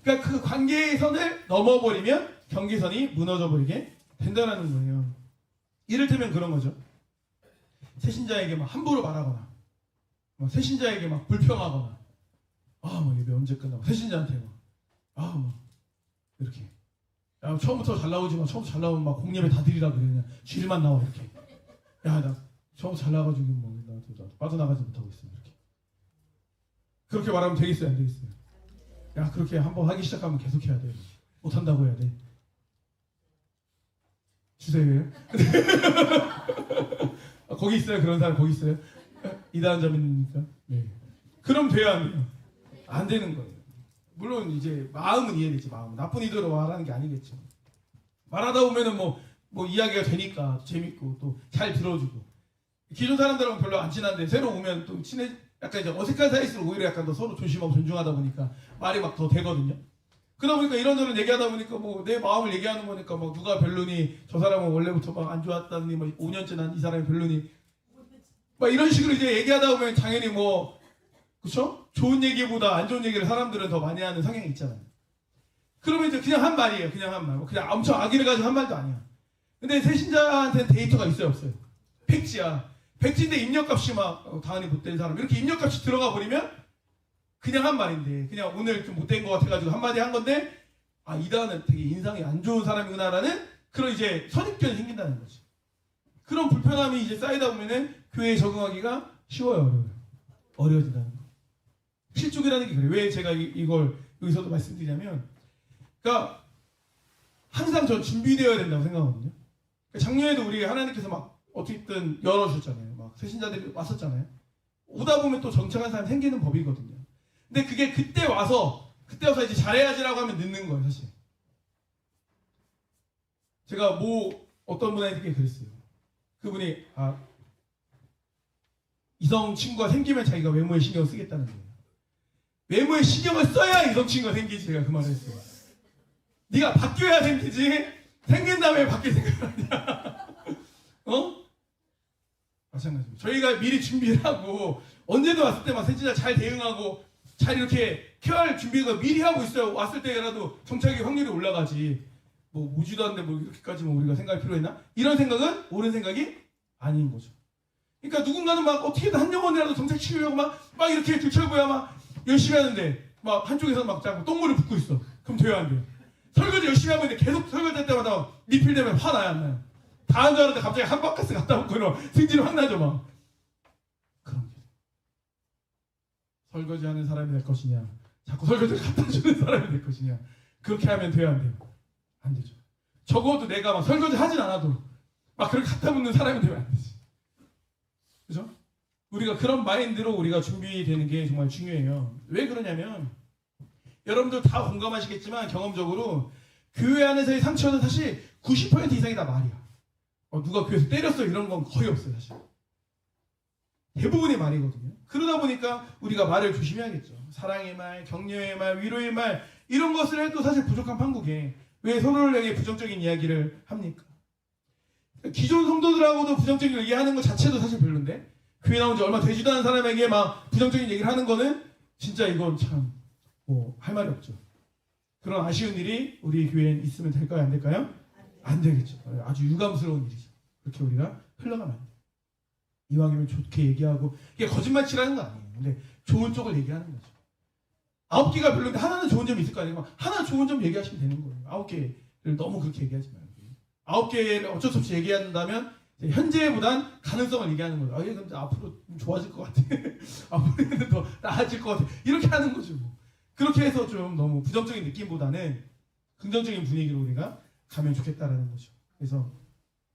그러니까 그 관계의 선을 넘어버리면 경계선이 무너져 버리게 된다는 거예요. 이를테면 그런 거죠. 새신자에게 막 함부로 말하거나, 막 새신자에게 막 불평하거나, 뭐 예배 언제 끝나고 새신자한테 막 이렇게 야 처음부터 잘 나오지만 처음부터 잘 나오면 막 공예배 다 드리라 그래. 그냥 주일만 나와 이렇게. 야 나 처음부터 잘 나가지고 뭐 나도 빠져나가지 못하고 있어 이렇게. 그렇게 말하면 되겠어요, 안 되겠어요? 야 그렇게 한번 하기 시작하면 계속 해야 돼. 못한다고 해야 돼. 주세요. 거기 있어요? 그런 사람 거기 있어요? 이다은 자매님입니까? 네. 그럼 돼야 안 돼요? 안 되는 거예요. 물론 이제 마음은 이해되지. 마음은 나쁜 의도로 말하는 게 아니겠죠. 말하다 보면은 뭐 이야기가 되니까 재밌고 또 잘 들어주고, 기존 사람들하고 별로 안 친한데 새로 오면 또 약간 이제 어색한 사이일수록 오히려 약간 더 서로 조심하고 존중하다 보니까 말이 막 더 되거든요. 그러다 보니까 이런저런 얘기하다 보니까 뭐 내 마음을 얘기하는 거니까 뭐 누가 별로니, 저 사람은 원래부터 막 안 좋았다니, 뭐 5년째 난 이 사람이 별로니, 막 이런 식으로 이제 얘기하다 보면 당연히 뭐 그쵸? 좋은 얘기보다 안 좋은 얘기를 사람들은 더 많이 하는 성향이 있잖아요. 그러면 이제 그냥 한 말이에요. 그냥 한 말. 그냥 엄청 악의를 가지고 한 말도 아니야. 근데 새신자한테는 데이터가 있어요, 없어요? 백지야. 백지인데 입력값이 막 당연히 못된 사람 이렇게 입력값이 들어가 버리면 그냥 한 말인데, 그냥 오늘 좀 못된 것 같아가지고 한마디 한 건데 이다은은 되게 인상이 안 좋은 사람이구나라는 그런 이제 선입견이 생긴다는 거지. 그런 불편함이 이제 쌓이다 보면은 교회에 적응하기가 쉬워요, 어려워진다는 거. 실족이라는 게 그래요. 왜 제가 이걸 여기서도 말씀드리냐면, 그러니까 항상 전 준비되어야 된다고 생각하거든요. 작년에도 우리 하나님께서 막 어떻게든 열어주셨잖아요. 막 새신자들이 왔었잖아요. 오다 보면 또 정착한 사람이 생기는 법이거든요. 근데 그게 그때 와서 이제 잘해야지라고 하면 늦는 거예요, 사실. 제가 어떤 분한테 그랬어요. 그분이 이성 친구가 생기면 자기가 외모에 신경을 쓰겠다는 거예요. 외모에 신경을 써야 이성 친구가 생기지. 제가 그 말을 했어요. 네가 바뀌어야 생기지, 생긴 다음에 바뀔 생각하냐. 마찬가지입니다. 저희가 미리 준비를 하고 언제든 왔을 때만 새신자 잘 대응하고 잘 이렇게 케어할 준비가 미리 하고 있어요. 왔을 때라도 정착의 확률이 올라가지. 뭐 오지도 않는데 뭐 이렇게까지 우리가 생각할 필요했나? 이런 생각은 옳은 생각이 아닌 거죠. 그러니까 누군가는 막 어떻게든 한 영혼이라도 정착시키려고 막 이렇게 들철보야 막 열심히 하는데 막 한쪽에서 막 자꾸 똥물을 붓고 있어. 그럼 돼요, 안 돼요? 설거지 열심히 하고 있는데 계속 설거지할 때마다 리필되면 화나요, 안 나요? 다 한 줄 알았는데 갑자기 한 바퀴스 갖다 놓고 이러면 승질이 확 나죠, 막. 그런 게. 설거지하는 사람이 될 것이냐, 자꾸 설거지를 갖다 주는 사람이 될 것이냐, 그렇게 하면 돼요, 안 돼요? 안 되죠. 적어도 내가 막 설거지 하진 않아도 막 그렇게 갖다 붙는 사람이 되면 안 되지. 그죠? 우리가 그런 마인드로 우리가 준비되는 게 정말 중요해요. 왜 그러냐면, 여러분들 다 공감하시겠지만 경험적으로 교회 안에서의 상처는 사실 90% 이상이 다 말이야. 누가 교회에서 때렸어 이런 건 거의 없어요, 사실. 대부분이 말이거든요. 그러다 보니까 우리가 말을 조심해야겠죠. 사랑의 말, 격려의 말, 위로의 말, 이런 것을 해도 사실 부족한 판국에 왜 서로를 향해 부정적인 이야기를 합니까? 기존 성도들하고도 부정적인 얘기하는 것 자체도 사실 별론데, 교회 나온 지 얼마 되지도 않은 사람에게 막 부정적인 얘기를 하는 거는 진짜 이건 참 뭐 할 말이 없죠. 그런 아쉬운 일이 우리 교회에 있으면 될까요? 안 될까요? 안 되겠죠. 아주 유감스러운 일이죠. 그렇게 우리가 흘러가면 안 돼요. 이왕이면 좋게 얘기하고, 이게 거짓말 치라는 거 아니에요. 근데 좋은 쪽을 얘기하는 거죠. 9개가 별로인데 하나는 좋은 점이 있을 거 아니에요. 하나 좋은 점 얘기하시면 되는 거예요. 9개를 너무 그렇게 얘기하지 말고. 9개를 어쩔 수 없이 얘기한다면 현재보단 가능성을 얘기하는 거예요. 아, 얘 근데 앞으로 좀 좋아질 것 같아. 앞으로는 더 나아질 것 같아. 이렇게 하는 거죠. 그렇게 해서 좀 너무 부정적인 느낌보다는 긍정적인 분위기로 우리가 가면 좋겠다라는 거죠. 그래서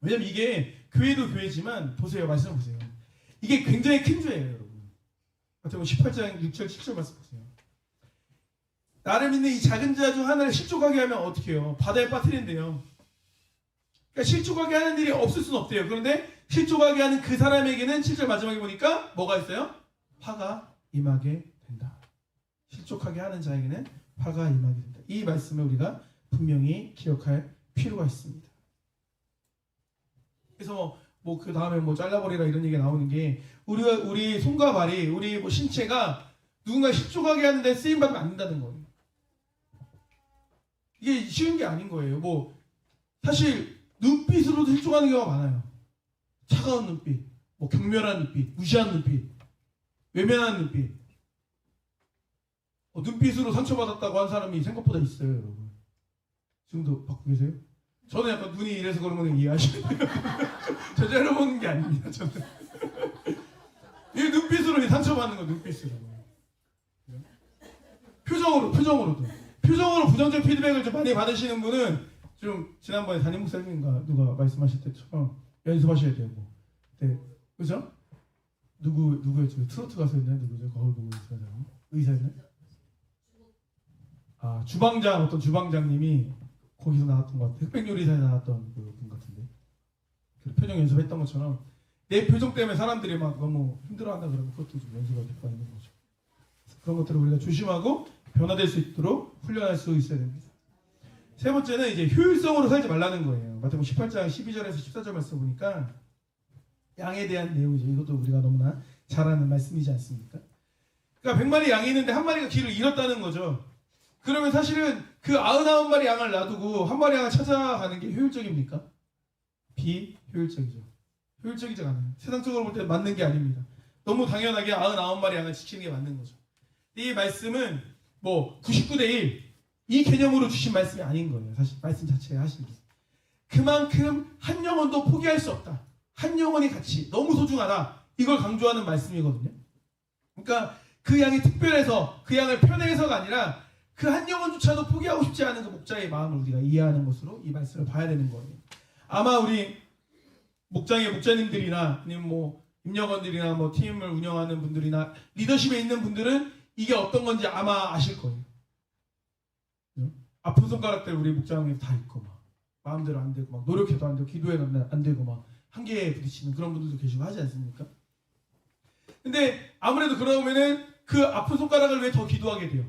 왜냐면 이게 교회도 교회지만 보세요. 말씀 보세요. 이게 굉장히 큰 죄예요, 여러분. 마태복음 18장 6절 7절 말씀 보세요. 나를 믿는 이 작은 자 중 하나를 실족하게 하면 어떻게 해요? 바다에 빠뜨린대요. 그러니까 실족하게 하는 일이 없을 수는 없대요. 그런데 실족하게 하는 그 사람에게는 7절 마지막에 보니까 뭐가 있어요? 화가 임하게 된다. 실족하게 하는 자에게는 화가 임하게 된다. 이 말씀을 우리가 분명히 기억할 필요가 있습니다. 그래서 뭐 그 다음에 뭐 잘라버리라 이런 얘기가 나오는 게 우리 손과 발이 우리 뭐 신체가 누군가 실족하게 하는데 쓰임 받으면 안 된다는 거예요. 이게 쉬운 게 아닌 거예요. 뭐 사실 눈빛으로도 실족하는 경우가 많아요. 차가운 눈빛, 뭐 경멸한 눈빛, 무시한 눈빛, 외면한 눈빛. 눈빛으로 상처받았다고 한 사람이 생각보다 있어요, 여러분. 지금도 받고 계세요? 저는 약간 눈이 이래서 그런 거는 이해하시면 돼요. 저 째려보는 게 아닙니다, 저는. 이 눈빛으로 상처받는 거, 눈빛으로. 표정으로도. 표정으로 부정적 피드백을 좀 많이 받으시는 분은 좀 지난번에 담임 목사님인가 누가 말씀하실 때처럼 연습하셔야 되고. 네, 그죠? 누구였죠? 트로트 가수였나요? 누구죠? 거울 보고 있어요. 의사였나요? 아, 어떤 주방장님이 거기서 나왔던 것 같아요. 흑백요리사에 나왔던 분 같은데. 그 표정 연습했던 것처럼 내 표정 때문에 사람들이 막 너무 힘들어한다 그러면 그것도 좀 연습할 필요가 있는 거죠. 그런 것들을 우리가 조심하고 변화될 수 있도록 훈련할 수 있어야 됩니다. 세 번째는 이제 효율성으로 살지 말라는 거예요. 마태복음 18장 12절에서 14절 말씀 보니까 양에 대한 내용이죠. 이것도 우리가 너무나 잘 아는 말씀이지 않습니까? 그러니까 100마리 양이 있는데 한 마리가 길을 잃었다는 거죠. 그러면 사실은 그 99마리 양을 놔두고 한 마리 양을 찾아가는 게 효율적입니까? 비효율적이죠. 효율적이지 않아요. 세상적으로 볼 때 맞는 게 아닙니다. 너무 당연하게 99마리 양을 지키는 게 맞는 거죠. 이 말씀은 뭐 99대 1 이 개념으로 주신 말씀이 아닌 거예요. 사실 말씀 자체가 하신 게. 그만큼 한 영혼도 포기할 수 없다. 한 영혼의 가치 너무 소중하다. 이걸 강조하는 말씀이거든요. 그러니까 그 양이 특별해서 그 양을 편해서가 아니라 그 한 영혼조차도 포기하고 싶지 않은 그 목자의 마음을 우리가 이해하는 것으로 이 말씀을 봐야 되는 거예요. 아마 우리 목자님들이나 아니면 뭐 임역원들이나 뭐 팀을 운영하는 분들이나 리더십에 있는 분들은 이게 어떤 건지 아마 아실 거예요. 아픈 손가락들 우리 목장에 다 있고 막 마음대로 안 되고 막 노력해도 안 되고 기도해도 안 되고 막 한계에 부딪히는 그런 분들도 계시고 하지 않습니까? 근데 아무래도 그러면은 그 아픈 손가락을 왜 더 기도하게 돼요?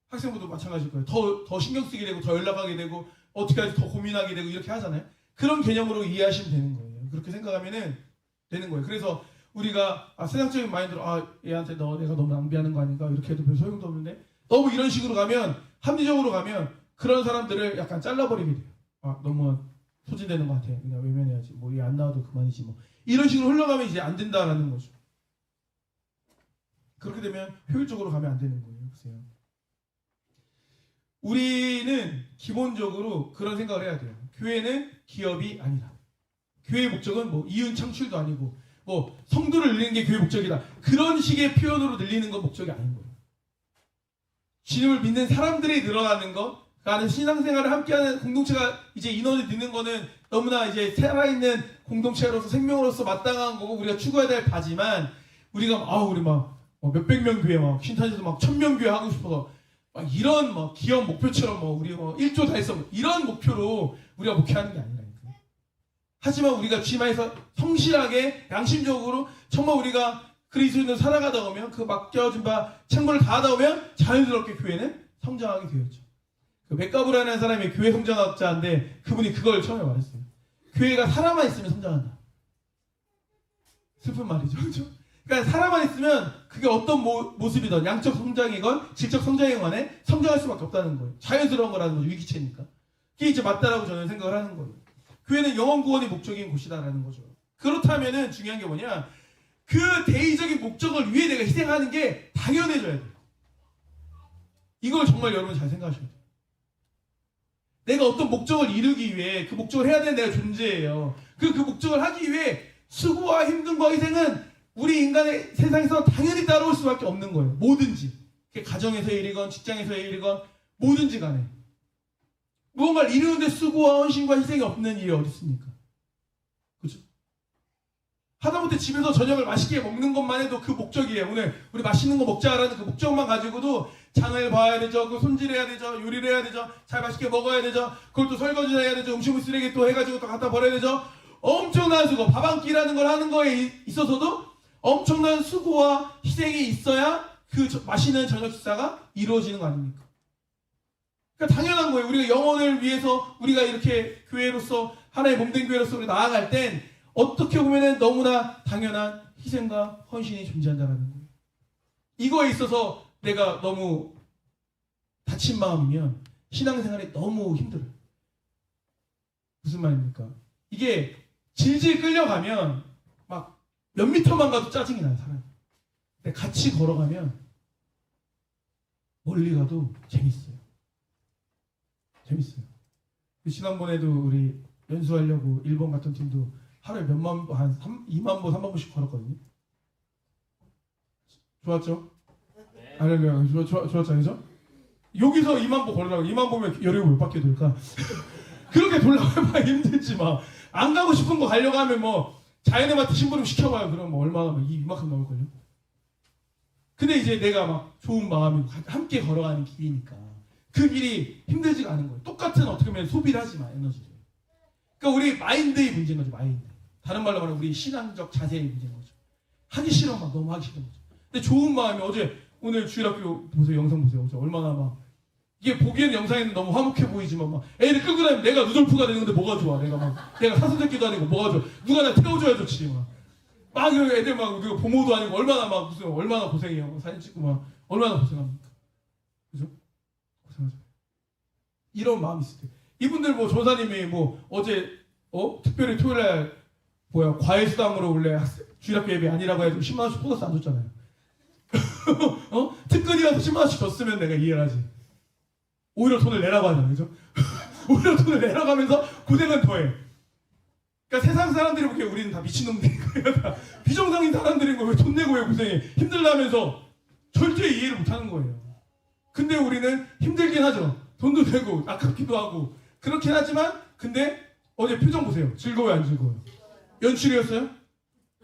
학생분도 마찬가지일 거예요. 더 신경 쓰게 되고 더 연락하게 되고 어떻게 할지 더 고민하게 되고 이렇게 하잖아요. 그런 개념으로 이해하시면 되는 거예요. 그렇게 생각하면은 되는 거예요. 그래서 우리가 세상적인 마인드로 얘한테 내가 너무 낭비하는 거 아닌가 이렇게 해도 별 소용도 없는데 너무 이런 식으로 가면 합리적으로 가면 그런 사람들을 약간 잘라버리게 돼요. 너무 소진되는 것 같아. 그냥 외면해야지. 뭐 얘 안 나와도 그만이지 뭐. 이런 식으로 흘러가면 이제 안 된다라는 거죠. 그렇게 되면 효율적으로 가면 안 되는 거예요. 보세요. 우리는 기본적으로 그런 생각을 해야 돼요. 교회는 기업이 아니다. 교회의 목적은 뭐 이윤 창출도 아니고 뭐 성도를 늘리는 게 교회 목적이다. 그런 식의 표현으로 늘리는 건 목적이 아닌 거예요. 주님을 믿는 사람들이 늘어나는 것, 그러니까 신앙생활을 함께하는 공동체가 이제 인원이 느는 거는 너무나 이제 살아있는 공동체로서 생명으로서 마땅한 거고 우리가 추구해야 될 바지만 우리가 우리 막 몇백 명 교회 막 신탄에서 막 1000명 교회 하고 싶어서 막 이런 막 기업 목표처럼 우리 1조 달성 이런 목표로 우리가 목회하는 게 아니라니까. 하지만 우리가 주님 안에서 성실하게 양심적으로 정말 우리가 그리스도인으로 살아가다 보면 그 맡겨진 바 책무를 다하다 보면 자연스럽게 교회는 성장하게 되었죠. 그 맥가브라는 사람이 교회 성장학자인데 그분이 그걸 처음에 말했어요. 교회가 사람만 있으면 성장한다. 슬픈 말이죠. 그렇죠? 그러니까 사람 안에 있으면 그게 어떤 모습이든 양적 성장이건 질적 성장이건 간에 성장할 수밖에 없다는 거예요. 자연스러운 거라는 거죠. 위기체니까. 그게 이제 맞다라고 저는 생각을 하는 거예요. 교회는 영원 구원이 목적인 곳이다라는 거죠. 그렇다면은 중요한 게 뭐냐? 그 대의적인 목적을 위해 내가 희생하는 게 당연해져야 돼요. 이걸 정말 여러분 잘 생각하셔야 돼요. 내가 어떤 목적을 이루기 위해 그 목적을 해야 되는 내가 존재예요. 그 목적을 하기 위해 수고와 힘듦과 희생은 우리 인간의 세상에서 당연히 따라올 수밖에 없는 거예요. 뭐든지. 그게 가정에서의 일이건 직장에서의 일이건 뭐든지 간에. 무언가를 이루는데 수고와 헌신과 희생이 없는 일이 어디 있습니까? 그렇죠? 하다못해 집에서 저녁을 맛있게 먹는 것만 해도 그 목적이에요. 오늘 우리 맛있는 거 먹자라는 그 목적만 가지고도 장을 봐야 되죠. 그 손질해야 되죠. 요리를 해야 되죠. 잘 맛있게 먹어야 되죠. 그걸 또 설거지를 해야 되죠. 음식물 쓰레기 또 해가지고 또 갖다 버려야 되죠. 엄청난 수고, 밥 한 끼라는 걸 하는 거에 있어서도 엄청난 수고와 희생이 있어야 그 맛있는 저녁 식사가 이루어지는 거 아닙니까? 그러니까 당연한 거예요. 우리가 영혼을 위해서 우리가 이렇게 교회로서 하나의 몸된 교회로서 우리 나아갈 땐 어떻게 보면은 너무나 당연한 희생과 헌신이 존재한다는 거예요. 이거에 있어서 내가 너무 다친 마음이면 신앙생활이 너무 힘들어요. 무슨 말입니까? 이게 질질 끌려가면 막 몇 미터만 가도 짜증이 나요, 사람. 근데 같이 걸어가면 멀리 가도 재밌어요. 재밌어요. 지난번에도 우리 연수하려고 일본 갔던 팀도 하루에 몇만 보, 한 2만 보, 3만 보씩 걸었거든요. 좋았죠? 할렐루야. 좋았죠, 그죠? 여기서 2만 보 걸으라고. 2만 보면 열흘 몇 바퀴 돌까? 그렇게 돌아가면 힘들지 마. 안 가고 싶은 거 가려고 하면 뭐 자연에마트 심부름 시켜봐요. 그럼 뭐 얼마나 이만큼 나올걸요? 근데 이제 내가 막 좋은 마음이고 함께 걸어가는 길이니까 그 길이 힘들지가 않은 거예요. 똑같은 어떻게 보면 소비를 하지만 에너지를. 그러니까 우리 마인드의 문제인 거죠. 마인드. 다른 말로 말하면 우리 신앙적 자세의 문제인 거죠. 하기 싫어 막 너무 하기 싫은 거죠. 근데 좋은 마음이 오늘 주일학교 보세요. 영상 보세요. 어제 얼마나 막 이게 보기에는 영상에는 너무 화목해 보이지만 막 애를 끌고 다니면 내가 루돌프가 되는데 뭐가 좋아. 내가 사슴새끼도 아니고 뭐가 좋아. 누가 나 태워줘야 좋지. 막 애들 막 부모도 아니고 얼마나 고생해요. 사진 찍고 막 얼마나 고생합니까. 그죠? 고생하죠. 이런 마음이 있을 때 이분들 뭐 조사님이 뭐 어제 특별히 토요일날 과외 수당으로 원래 주일학교 예배 아니라고 해도 10만 원씩 보너스 안 줬잖아요. 특근이어서 10만 원씩 줬으면 내가 이해를 하지. 오히려 돈을 내라고 하잖아요. 그죠? 오히려 돈을 내라고 하면서 고생은 더해. 그러니까 세상 사람들이 보기에 우리는 다 미친놈들인 거예요. 다 비정상인 사람들인 거예요. 왜 돈 내고 왜 고생해. 힘들다면서 절대 이해를 못하는 거예요. 근데 우리는 힘들긴 하죠. 돈도 내고 아깝기도 하고 그렇긴 하지만 근데 어제 표정 보세요. 즐거워요 안 즐거워요? 연출이었어요?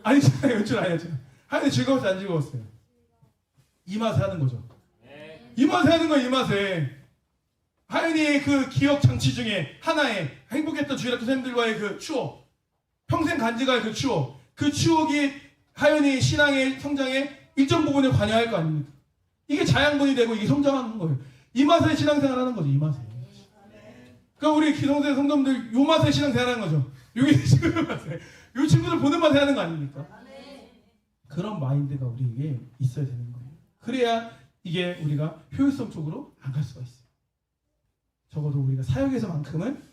아니잖아요. 연출 아니었잖아요. 하여튼 즐거웠어요 안 즐거웠어요? 이 맛에 하는 거죠. 이 맛에 하는 거예요. 이 맛에. 하연이의 그 기억 장치 중에 하나의 행복했던 주일학교 선생님들과의 그 추억, 평생 간직할 그 추억이 하연이 신앙의 성장에 일정 부분에 관여할 거 아닙니까? 이게 자양분이 되고 이게 성장하는 거예요. 이 맛에 신앙생활 하는 거죠. 이 맛에. 그러니까 우리 기성세 성도님들 요 맛에 신앙생활 하는 거죠. 여기 지금 맛에. 요 친구들 보는 맛에 하는 거 아닙니까? 그런 마인드가 우리에게 있어야 되는 거예요. 그래야 이게 우리가 효율성 쪽으로 안 갈 수가 있어요. 적어도 우리가 사역에서만큼은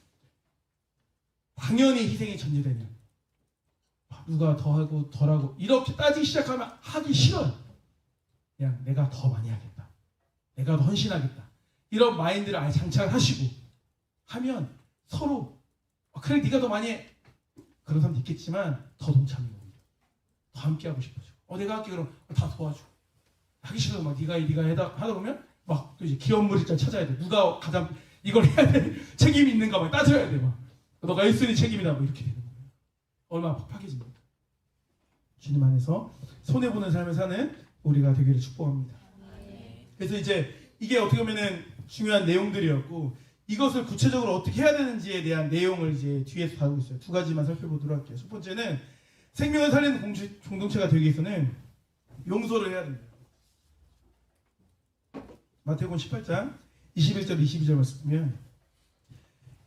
당연히 희생이 전제되는 누가 더하고 덜하고 이렇게 따지기 시작하면 하기 싫어요. 그냥 내가 더 많이 하겠다. 내가 더 헌신하겠다. 이런 마인드를 아예 장착을 하시고 하면 서로 그래 네가 더 많이 해. 그런 사람도 있겠지만 더 동참해요. 더 함께하고 싶어져. 내가 할게 그럼 다 도와줘. 하기 싫어도 막 네가 하다 보면 막 또 이제 기업물질자 찾아야 돼. 누가 가장 이걸 해야 돼. 책임이 있는가 막 따져야 돼. 막 너가 했으니 책임이다. 뭐 이렇게 되는 거예요. 얼마나 팍팍해집니까? 주님 안에서 손해보는 삶을 사는 우리가 되기를 축복합니다. 그래서 이제 이게 어떻게 보면은 중요한 내용들이었고 이것을 구체적으로 어떻게 해야 되는지에 대한 내용을 이제 뒤에서 다루고 있어요. 두 가지만 살펴보도록 할게요. 첫 번째는 생명을 살리는 공동체가 되기 위해서는 용서를 해야 됩니다. 마태복음 18장 21절 22절 말씀 보면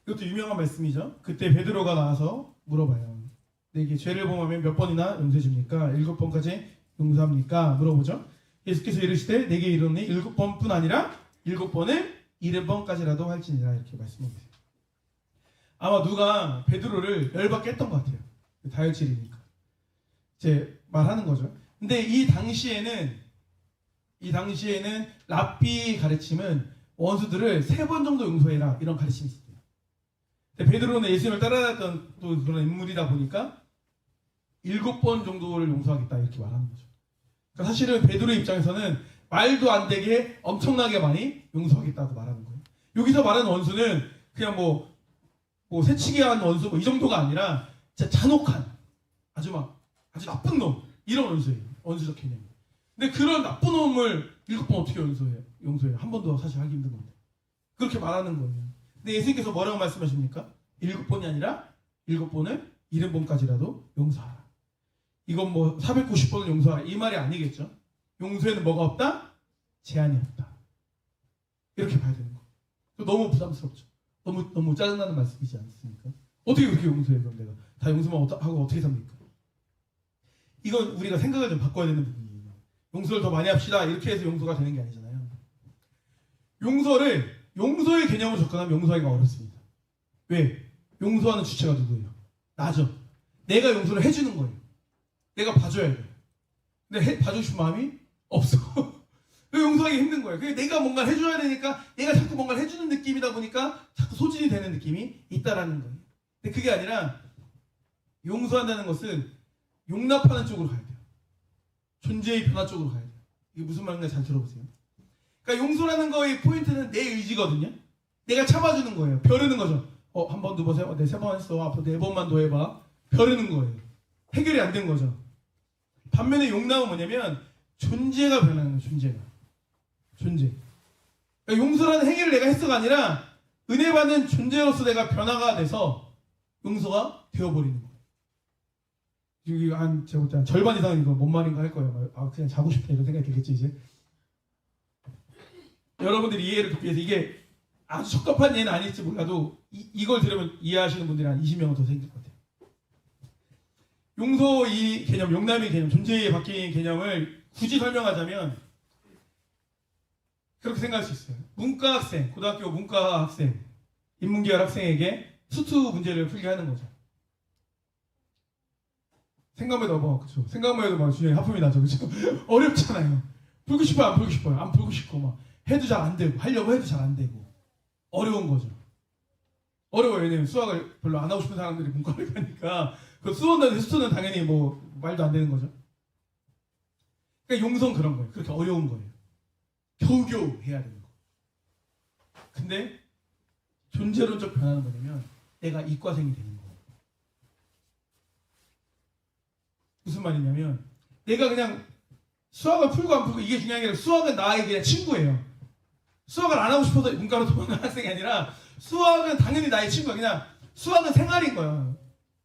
이것도 유명한 말씀이죠. 그때 베드로가 나와서 물어봐요. 내게 죄를 범하면 몇 번이나 용서해 줍니까? 7번까지 용서합니까? 물어보죠. 예수께서 이르시되 내게 이르노니 7번뿐 아니라 7번을 70번까지라도 할지니라 이렇게 말씀하세요. 아마 누가 베드로를 열받게 했던 것 같아요. 다혈질이니까 이제 말하는 거죠. 근데 이 당시에는 랍비 가르침은 원수들을 3번 정도 용서해라 이런 가르침이 있어요. 근데 베드로는 예수님을 따라다녔던 또 그런 인물이다 보니까 7번 정도를 용서하겠다 이렇게 말하는 거죠. 그러니까 사실은 베드로의 입장에서는 말도 안 되게 엄청나게 많이 용서하겠다고 말하는 거예요. 여기서 말하는 원수는 그냥 뭐 새치기 한 원수 이 정도가 아니라 진짜 잔혹한 아주 나쁜 놈 이런 원수예요. 원수적 개념. 근데 그런 나쁜 놈을 7번 어떻게 용서해요? 한 번도 사실 하기 힘든 건데 그렇게 말하는 거예요. 근데 예수님께서 뭐라고 말씀하십니까? 7번이 아니라 7번을 70번까지라도 용서하라. 이건 뭐 490번을 용서하라 이 말이 아니겠죠. 용서에는 뭐가 없다? 제한이 없다. 이렇게 봐야 되는 거. 너무 부담스럽죠. 너무 짜증나는 말씀이지 않습니까? 어떻게 그렇게 용서해? 그럼 내가 다 용서만 하고 어떻게 삽니까? 이건 우리가 생각을 좀 바꿔야 되는 부분이에요. 용서를 더 많이 합시다 이렇게 해서 용서가 되는 게 아니잖아요. 용서의 개념으로 접근하면 용서하기가 어렵습니다. 왜? 용서하는 주체가 누구예요? 나죠. 내가 용서를 해주는 거예요. 내가 봐줘야 돼요. 근데 봐주고 싶은 마음이 없어. 용서하기 힘든 거예요. 내가 뭔가를 해줘야 되니까 내가 자꾸 뭔가를 해주는 느낌이다 보니까 자꾸 소진이 되는 느낌이 있다라는 거예요. 근데 그게 아니라 용서한다는 것은 용납하는 쪽으로 가야 돼요. 존재의 변화 쪽으로 가야 돼요. 이게 무슨 말인가 잘 들어보세요. 그러니까 용서라는 거의 포인트는 내 의지거든요. 내가 참아주는 거예요. 벼르는 거죠. 한 번, 두 번, 세 번, 3번 했어. 앞으로 4번만 더 해봐. 벼르는 거예요. 해결이 안 된 거죠. 반면에 용납은 뭐냐면 존재가 변하는 거예요. 존재. 그러니까 용서라는 행위를 내가 했어가 아니라 은혜 받는 존재로서 내가 변화가 돼서 용서가 되어버리는 거예요. 여기 제가 볼 때 한 절반 이상은 이거 뭔 말인가 할 거예요. 그냥 자고 싶다 이런 생각이 들겠지 이제. 여러분들이 이해를 돕기 위해서 이게 아주 적합한 예는 아닐지 몰라도 이걸 들으면 이해하시는 분들이 한 20명은 더 생길 것 같아요. 용서 이 개념, 용납의 개념, 존재의 바뀐 개념을 굳이 설명하자면 그렇게 생각할 수 있어요. 문과 학생, 고등학교 문과 학생, 인문계열 학생에게 수투 문제를 풀게 하는 거죠. 생각만 해도 그렇죠. 생각만 해도 막 주변에 하품이 나죠, 그렇죠? 어렵잖아요. 풀고 싶어요, 안 풀고 싶어요, 안 풀고 싶고 막 해도 잘 안 되고 하려고 해도 잘 안 되고 어려운 거죠. 어려워요. 왜냐면 수학을 별로 안 하고 싶은 사람들이 문과를 가니까 그 수원과 수투는 당연히 뭐 말도 안 되는 거죠. 그러니까 용서는 그런 거예요. 그렇게 어려운 거예요. 겨우겨우 해야 되는 거. 근데 존재론적 변화는 뭐냐면 내가 이과생이 되는 거예요. 무슨 말이냐면 내가 그냥 수학을 풀고 안 풀고 이게 중요한 게 아니라 수학은 나의 그냥 친구예요. 수학을 안 하고 싶어서 문과로 도망가는 학생이 아니라 수학은 당연히 나의 친구야. 그냥 수학은 생활인 거야.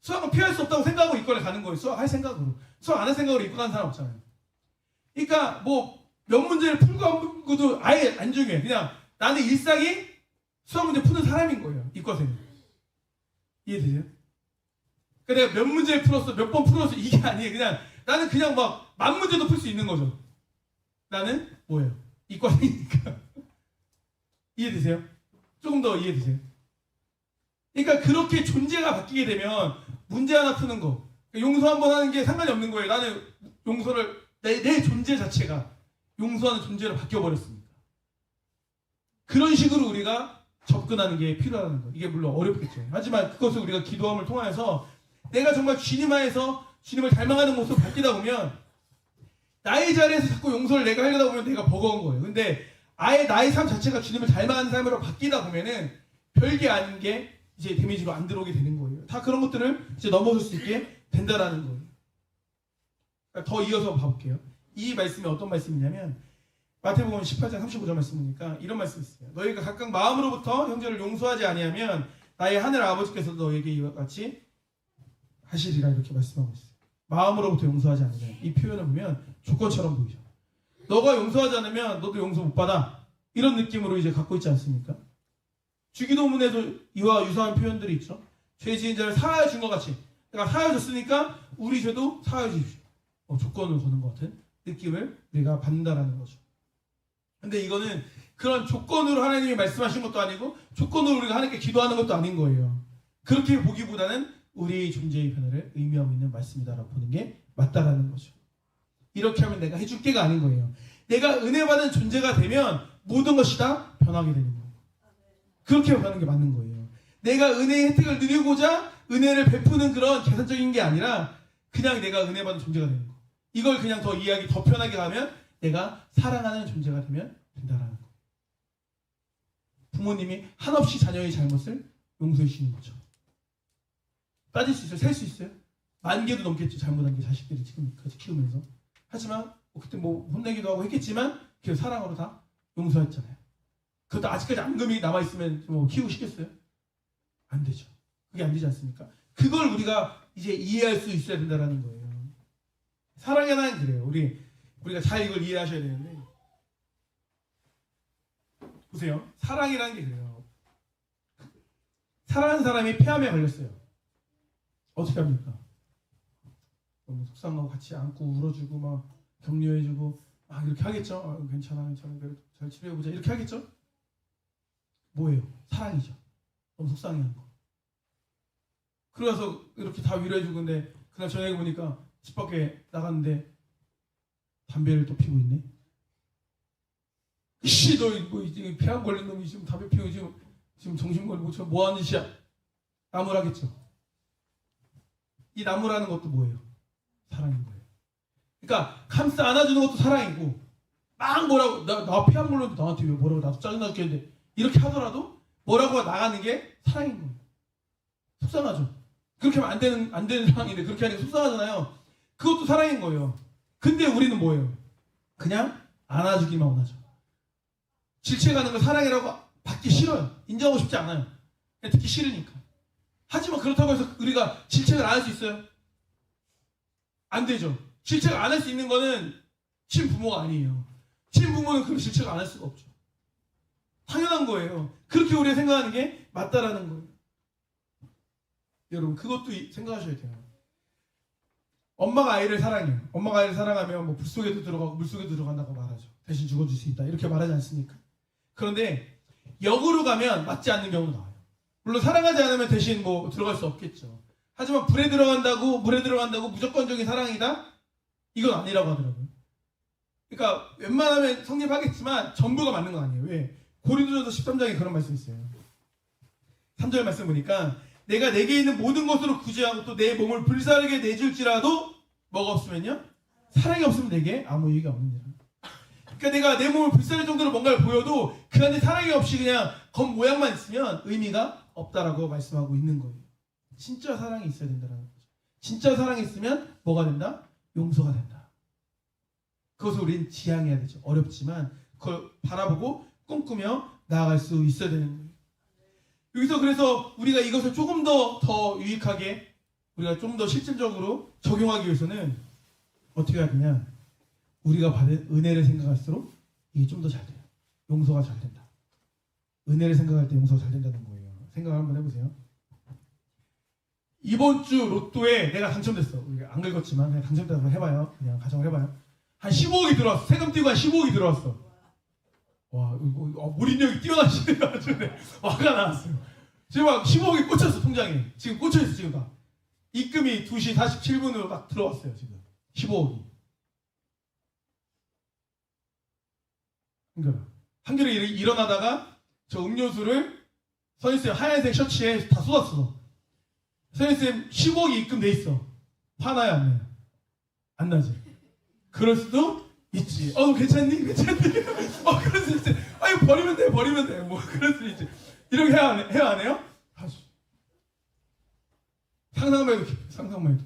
수학은 피할 수 없다고 생각하고 이과를 가는 거예요. 수학 할 생각으로. 수학 안 할 생각으로 이과 가는 사람 없잖아요. 그러니까 뭐 몇 문제를 풀고 안 풀고도 아예 안 중요해. 그냥 나는 일상이 수학 문제 푸는 사람인 거예요. 이과생이. 이해되세요? 그러니까 내가 몇 문제를 풀었어, 몇 번 풀었어 이게 아니에요. 그냥 나는 그냥 막 10,000문제도 풀 수 있는 거죠. 나는 뭐예요? 이과생이니까. 이해되세요? 조금 더 이해되세요? 그러니까 그렇게 존재가 바뀌게 되면 문제 하나 푸는 거, 용서 한번 하는 게 상관이 없는 거예요. 나는 용서를 내 존재 자체가 용서하는 존재로 바뀌어버렸으니까. 그런 식으로 우리가 접근하는 게 필요하다는 거. 이게 물론 어렵겠죠. 하지만 그것을 우리가 기도함을 통하여서 내가 정말 주님 안에서 주님을 닮아가는 모습을 바뀌다 보면 나의 자리에서 자꾸 용서를 내가 하려다 보면 내가 버거운 거예요. 근데 아예 나의 삶 자체가 주님을 닮아가는 삶으로 바뀌다 보면은 별게 아닌 게 이제 데미지로 안 들어오게 되는 거예요. 다 그런 것들을 이제 넘어설 수 있게 된다라는 거예요. 그러니까 더 이어서 봐볼게요. 이 말씀이 어떤 말씀이냐면 마태복음 18장 35절 말씀이니까 이런 말씀이 있어요. 너희가 각각 마음으로부터 형제를 용서하지 아니하면 나의 하늘 아버지께서 너에게 이와 같이 하시리라 이렇게 말씀하고 있어요. 마음으로부터 용서하지 않으면 이 표현을 보면 조건처럼 보이죠. 너가 용서하지 않으면 너도 용서 못 받아 이런 느낌으로 이제 갖고 있지 않습니까? 주기도문에도 이와 유사한 표현들이 있죠. 죄 지은 자를 사하여 준 것 같이. 그러니까 사하여 줬으니까 우리 죄도 사하여 주십시오. 조건을 거는 것 같은 느낌을 우리가 받는다라는 거죠. 근데 이거는 그런 조건으로 하나님이 말씀하신 것도 아니고 조건으로 우리가 하나님께 기도하는 것도 아닌 거예요. 그렇게 보기보다는 우리 존재의 변화를 의미하고 있는 말씀이다라고 보는 게 맞다라는 거죠. 이렇게 하면 내가 해줄게가 아닌 거예요. 내가 은혜 받은 존재가 되면 모든 것이 다 변하게 되는 거예요. 그렇게 가는 게 맞는 거예요. 내가 은혜의 혜택을 누리고자 은혜를 베푸는 그런 계산적인 게 아니라 그냥 내가 은혜 받은 존재가 되는 거. 이걸 그냥 더 이해하기 더 편하게 하면 내가 사랑하는 존재가 되면 된다라는 거. 부모님이 한없이 자녀의 잘못을 용서해 주시는 거죠. 따질 수 있어요? 셀 수 있어요? 10,000개도 넘겠죠. 잘못한 게 자식들이 지금까지 키우면서. 하지만 그때 혼내기도 하고 했겠지만 그 사랑으로 다 용서했잖아요. 그것도 아직까지 앙금이 남아있으면 키우고 싶겠어요? 안 되죠. 그게 안 되지 않습니까? 그걸 우리가 이제 이해할 수 있어야 된다는 거예요. 사랑의 하나는 그래요. 우리가 잘 이걸 이해하셔야 되는데 보세요. 사랑이라는 게 그래요. 사랑하는 사람이 폐암에 걸렸어요. 어떻게 합니까? 너무 속상하고 같이 안고 울어주고 막 격려해주고 이렇게 하겠죠? 괜찮아 그래도 잘 치료해보자 이렇게 하겠죠? 뭐예요? 사랑이죠. 너무 속상해하는 거. 그래서 이렇게 다 위로해주고 근데 그날 저녁에 보니까 집 밖에 나갔는데 담배를 또 피고 있네. 씨, 너 이제 폐암 걸린 놈이 지금 담배 피우고 지금 정신 걸리고 저 뭐 하는 짓이야? 나무라겠죠. 이 나무라는 것도 뭐예요? 사랑인 거예요. 그러니까 감싸 안아주는 것도 사랑이고 막 뭐라고 나 폐암 걸렸는데 나한테 왜 뭐라고 나도 짜증나 죽겠는데 이렇게 하더라도 뭐라고 나가는 게 사랑인 거예요. 속상하죠. 그렇게 하면 안 되는 상황인데 그렇게 하니까 속상하잖아요. 그것도 사랑인 거예요. 근데 우리는 뭐예요? 그냥 안아주기만 원하죠. 질책하는 걸 사랑이라고 받기 싫어요. 인정하고 싶지 않아요. 그냥 듣기 싫으니까. 하지만 그렇다고 해서 우리가 질책을 안 할 수 있어요? 안 되죠. 질책을 안 할 수 있는 거는 친부모가 아니에요. 친부모는 그런 질책을 안 할 수가 없죠. 당연한 거예요. 그렇게 우리가 생각하는 게 맞다라는 거예요. 여러분 그것도 생각하셔야 돼요. 엄마가 아이를 사랑해요. 엄마가 아이를 사랑하면 불 속에도 들어가고 물 속에도 들어간다고 말하죠. 대신 죽어줄 수 있다 이렇게 말하지 않습니까? 그런데 역으로 가면 맞지 않는 경우도 나와요. 물론 사랑하지 않으면 대신 들어갈 수 없겠죠. 하지만 물에 들어간다고 무조건적인 사랑이다? 이건 아니라고 하더라고요. 그러니까 웬만하면 성립하겠지만 전부가 맞는 거 아니에요. 왜? 고린도전서 13장에 그런 말씀이 있어요. 3절 말씀 보니까 내가 내게 있는 모든 것으로 구제하고 또 내 몸을 불사르게 내줄지라도 뭐가 없으면요? 사랑이 없으면 내게 아무 의의가 없느니라. 그러니까 내가 내 몸을 불사를 정도로 뭔가를 보여도 그 안에 사랑이 없이 그냥 겉모양만 있으면 의미가 없다라고 말씀하고 있는 거예요. 진짜 사랑이 있어야 된다는 거죠. 진짜 사랑이 있으면 뭐가 된다? 용서가 된다. 그것을 우리는 지향해야 되죠. 어렵지만 그걸 바라보고 꿈꾸며 나아갈 수 있어야 되는 거예요. 여기서 그래서 우리가 이것을 조금 더 유익하게 우리가 좀 더 실질적으로 적용하기 위해서는 어떻게 해야 되냐? 우리가 받은 은혜를 생각할수록 이게 좀 더 잘 돼요. 용서가 잘 된다. 은혜를 생각할 때 용서가 잘 된다는 거예요. 생각을 한번 해보세요. 이번 주 로또에 내가 당첨됐어. 안 긁었지만 그냥 당첨됐다고 해봐요. 그냥 가정을 해봐요. 한 15억이 들어왔어. 세금 띄고 한 15억이 들어왔어. 와, 몰입력이 뛰어나시네요. 아주 화가 나왔어요. 지금 막 15억이 꽂혔어, 통장에. 지금 꽂혀있어, 지금 다. 입금이 2시 47분으로 딱 들어왔어요, 지금. 15억이. 그러니까 한겨레 일어나다가 저 음료수를 선생님 하얀색 셔츠에 다 쏟았어. 선생님 15억이 입금돼 있어. 화나요, 안 나요? 안 나지? 그럴 수도 있지. 괜찮니? 그럴 수 있지. 아니, 버리면 돼. 그럴 수 있지. 이렇게 해야 안 해요? 상상만 해도.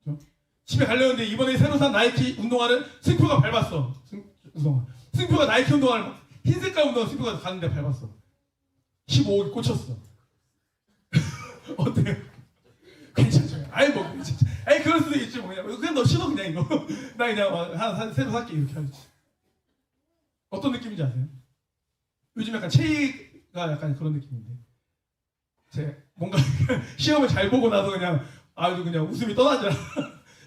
그렇죠? 집에 가려는데 이번에 새로 산 나이키 운동화를 승표가 밟았어. 승표가 나이키 운동화를 흰 색깔 운동화 승표가 가는데 밟았어. 15억이 꽂혔어. 어때요? 괜찮죠? 그럴 수도 있지. 그냥 너 신어, 그냥 이거. 나 그냥 새로 살게. 이렇게 하지. 어떤 느낌인지 아세요? 요즘 약간 체이가 약간 그런 느낌인데. 뭔가 시험을 잘 보고 나서 그냥 아주 그냥 웃음이 떠나잖아.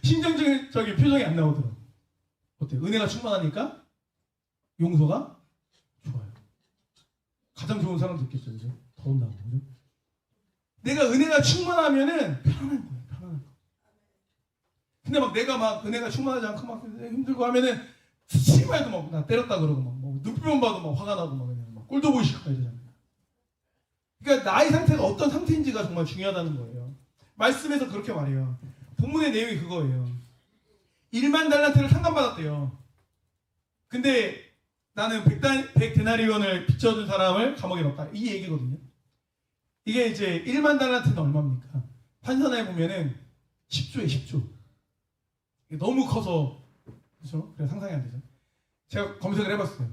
심정적인 표정이 안 나오더라고. 어때요? 은혜가 충만하니까 용서가 좋아요. 가장 좋은 사람도 있겠죠, 그죠? 더운다고, 그죠? 내가 은혜가 충만하면은 편안한 거예요, 편안한 거. 근데 막 내가 막 은혜가 충만하지 않고 막 힘들고 하면은 스치기만 해도 막 나 때렸다 그러고 막 뭐 눈빛만 봐도 막 화가 나고 막 그냥 막 꼴도 보기 싫고 이러잖아요. 그러니까 나의 상태가 어떤 상태인지가 정말 중요하다는 거예요. 말씀에서 그렇게 말해요. 본문의 내용이 그거예요. 1만 달란트를 상감받았대요. 근데 나는 100데나리온을 빚져준 사람을 감옥에 넣었다. 이 얘기거든요. 이게 이제 1만 달란트는 얼마입니까? 환산해 보면은 10조에 10조. 이게 너무 커서 그렇죠? 그래서 상상이 안 되죠. 제가 검색을 해봤어요.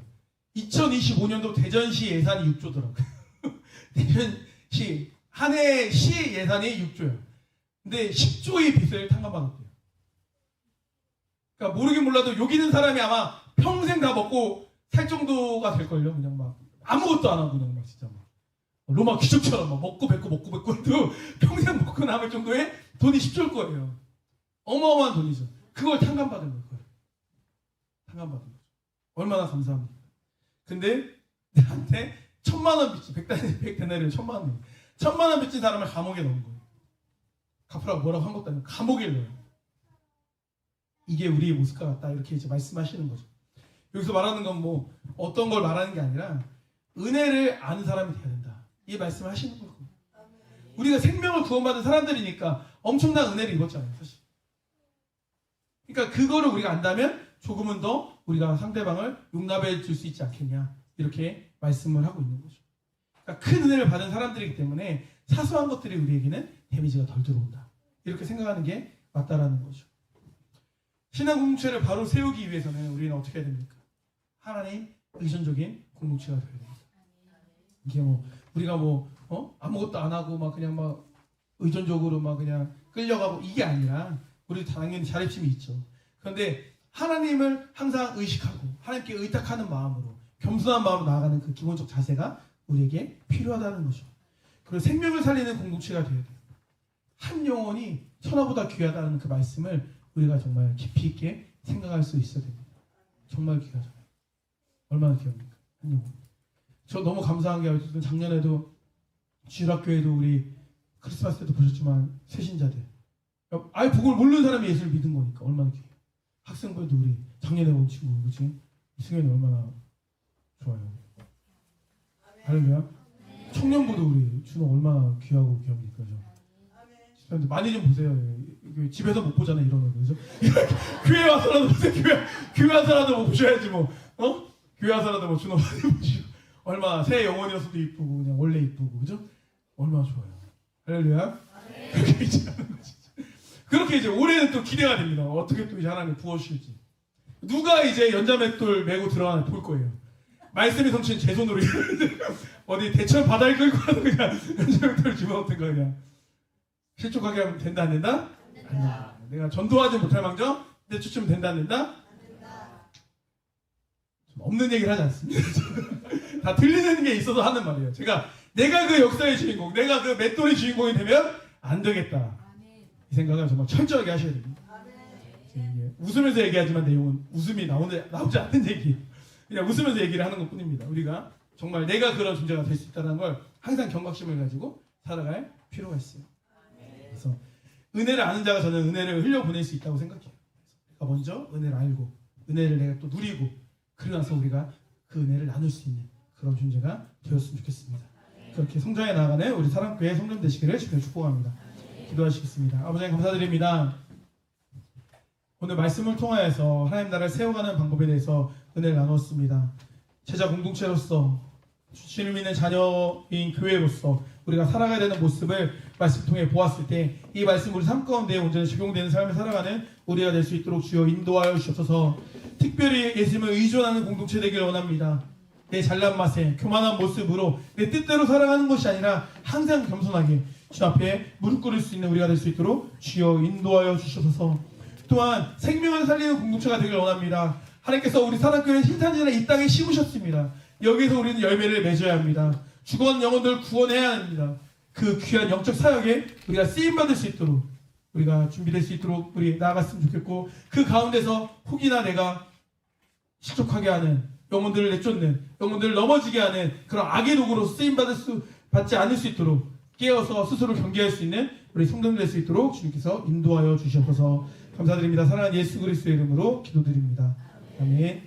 2025년도 대전시 예산이 6조더라고요. 대전시 한 해 시 예산이 6조예요. 근데 10조의 빚을 탕감받았대요. 그러니까 모르긴 몰라도 여기 있는 사람이 아마 평생 다 먹고 살 정도가 될걸요. 그냥 막 아무것도 안 하고 그냥 막 진짜 막 로마 귀족처럼 막 먹고 뱉고 해도 평생 먹고 남을 정도의 돈이 10조일 거예요. 어마어마한 돈이죠. 그걸 탕감받은 거예요. 탕감받은 거죠. 얼마나 감사합니까? 근데 나한테 1,000만 원 빚진 100데나리온 1,000만 원 1,000만 원 빚진 사람을 감옥에 넣은 거예요. 갚으라고 뭐라고 한 것도 아니고 감옥에 넣어요. 이게 우리의 모습과 같다 이렇게 이제 말씀하시는 거죠. 여기서 말하는 건 뭐 어떤 걸 말하는 게 아니라 은혜를 아는 사람이 돼야 된다. 이 말씀을 하시는 거고. 우리가 생명을 구원받은 사람들이니까 엄청난 은혜를 입었잖아요, 사실. 그러니까 그거를 우리가 안다면 조금은 더 우리가 상대방을 용납해 줄 수 있지 않겠냐 이렇게 말씀을 하고 있는 거죠. 그러니까 큰 은혜를 받은 사람들이기 때문에 사소한 것들이 우리에게는 데미지가 덜 들어온다. 이렇게 생각하는 게 맞다라는 거죠. 신앙 공동체를 바로 세우기 위해서는 우리는 어떻게 해야 됩니까? 하나님 의존적인 공동체가 되어야 됩니다. 이게 뭐 우리가 뭐 아무것도 안 하고 막 그냥 막 의존적으로 막 그냥 끌려가고 이게 아니라 우리 당연히 자립심이 있죠. 그런데 하나님을 항상 의식하고 하나님께 의탁하는 마음으로 겸손한 마음으로 나아가는 그 기본적 자세가 우리에게 필요하다는 거죠. 그리고 생명을 살리는 공동체가 되어야 돼요. 한 영혼이 천하보다 귀하다는 그 말씀을 우리가 정말 깊이 있게 생각할 수 있어야 됩니다. 정말 귀하잖아요. 얼마나 귀합니까? 한 영혼. 저 너무 감사한 게 어쨌든 작년에도 주일학교에도 우리 크리스마스 때도 보셨지만 새신자들 아예 복음을 모르는 사람이 예수를 믿은 거니까 얼마나 귀해요. 학생부에도 우리 작년에 온 친구 그치? 승현이 얼마나 좋아요. 할렐루야. 청년부도 우리 준호 얼마나 귀하고 귀합니까? 그죠? 많이 좀 보세요. 집에서 못 보잖아요 이런 거 그죠? 교회 와서라도 보세요. 교회 와서라도 뭐 보셔야지 뭐 교회 와서라도 뭐 준호 많이 보시고 얼마 새 영혼이었어도 이쁘고 그냥 원래 이쁘고 그죠? 얼마나 좋아요. 할렐루야. 그렇게 이제 하는 거지. 그렇게 이제 올해는 또 기대가 됩니다. 어떻게 또 이제 하나님 부어주실지. 누가 이제 연자맷돌 메고 들어가나 볼 거예요. 말씀이 성취는 제 손으로 어디 대천 바다를 끌고 가서 그냥 연자맷돌 집어넣던가 그냥 실족하게 하면 된다 안 된다? 안 된다. 내가 전도하지 못할 망정 내 추첨 된다 안 된다? 좀 없는 얘기를 하지 않습니다. 다 들리는 게 있어서 하는 말이에요. 내가 그 역사의 주인공, 내가 그 맷돌의 주인공이 되면 안 되겠다. 이 생각을 정말 철저하게 하셔야 됩니다. 웃으면서 얘기하지만 내용은 웃음이 나오지 않는 얘기. 그냥 웃으면서 얘기를 하는 것 뿐입니다. 우리가 정말 내가 그런 존재가 될 수 있다는 걸 항상 경각심을 가지고 살아갈 필요가 있어요. 그래서 은혜를 아는 자가 저는 은혜를 흘려보낼 수 있다고 생각해요. 내가 먼저 은혜를 알고 은혜를 내가 또 누리고 그러고 나서 우리가 그 은혜를 나눌 수 있는 그런 존재가 되었으면 좋겠습니다. 그렇게 성장해 나가는 우리 사랑교회 성령 되시기를 주님을 축복합니다. 기도하시겠습니다. 아버지 하나님 감사드립니다. 오늘 말씀을 통하여서 하나님 나라를 세워가는 방법에 대해서 은혜를 나누었습니다. 제자 공동체로서 주님을 믿는 자녀인 교회로서 우리가 살아가야 되는 모습을 말씀 통해 보았을 때 이 말씀 우리 삶 가운데 온전히 적용되는 삶을 살아가는 우리가 될 수 있도록 주여 인도하여 주셔서 특별히 예수님을 의존하는 공동체 되길 원합니다. 내 잘난 맛에 교만한 모습으로 내 뜻대로 살아가는 것이 아니라 항상 겸손하게 주 앞에 무릎 꿇을 수 있는 우리가 될 수 있도록 주여 인도하여 주셔서 또한 생명을 살리는 공동체가 되길 원합니다. 하나님께서 우리 사랑교회 신탄지를 이 땅에 심으셨습니다. 여기서 우리는 열매를 맺어야 합니다. 죽어간 영혼들을 구원해야 합니다. 그 귀한 영적 사역에 우리가 쓰임받을 수 있도록 우리가 준비될 수 있도록 우리 나아갔으면 좋겠고, 그 가운데서 혹이나 내가 실족하게 하는, 영혼들을 내쫓는, 영혼들을 넘어지게 하는 그런 악의 도구로 받지 않을 수 있도록 깨어서 스스로 경계할 수 있는 우리 성도들 될 수 있도록 주님께서 인도하여 주시옵소서. 감사드립니다. 사랑하는 예수 그리스도의 이름으로 기도드립니다. 아멘.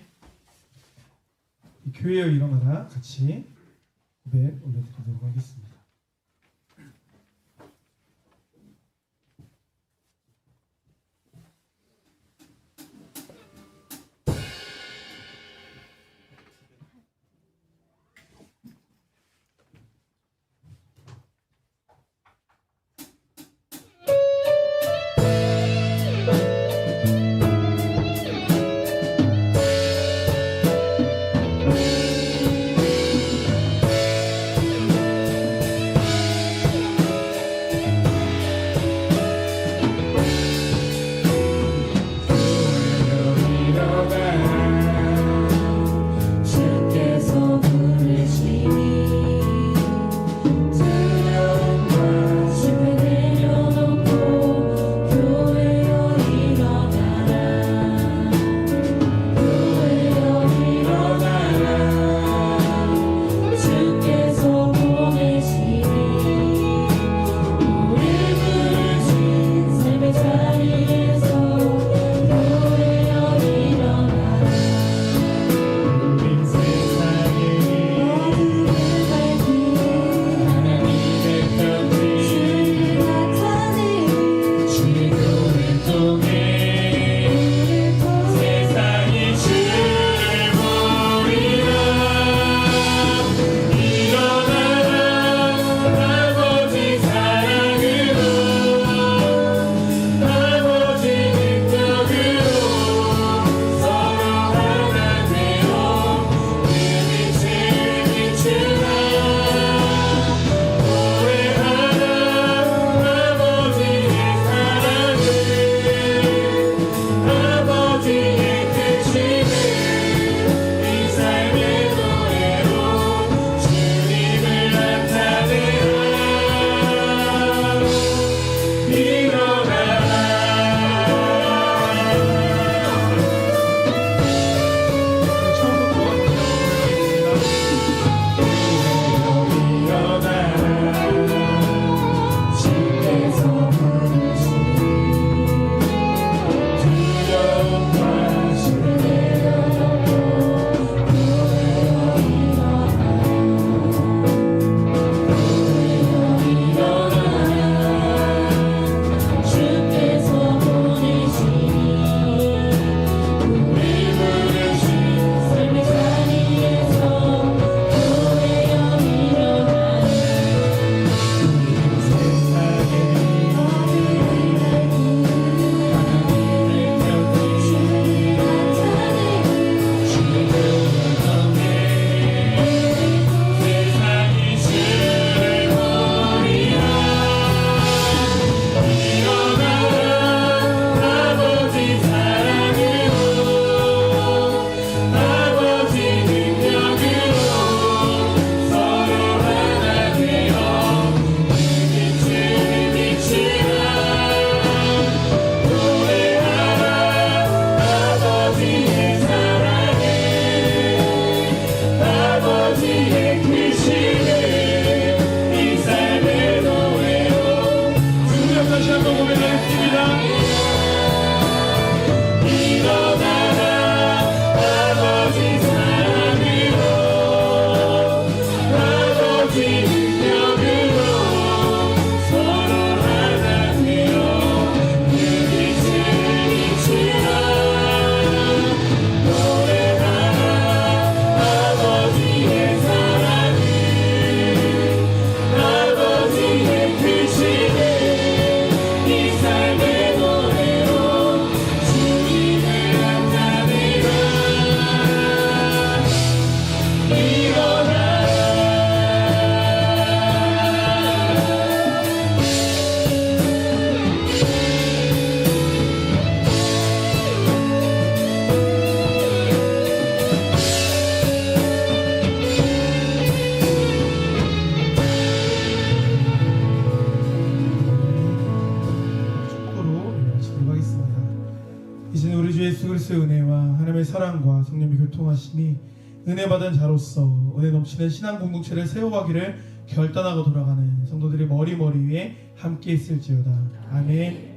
교회여 일어나라 같이 고백 올려드리도록 하겠습니다. 삶의 예수 그리스도의 은혜와 하나님의 사랑과 성령의 교통하심이 은혜 받은 자로서 은혜 넘치는 신앙 공동체를 세워가기를 결단하고 돌아가는 성도들의 머리 위에 함께 있을지어다. 아멘.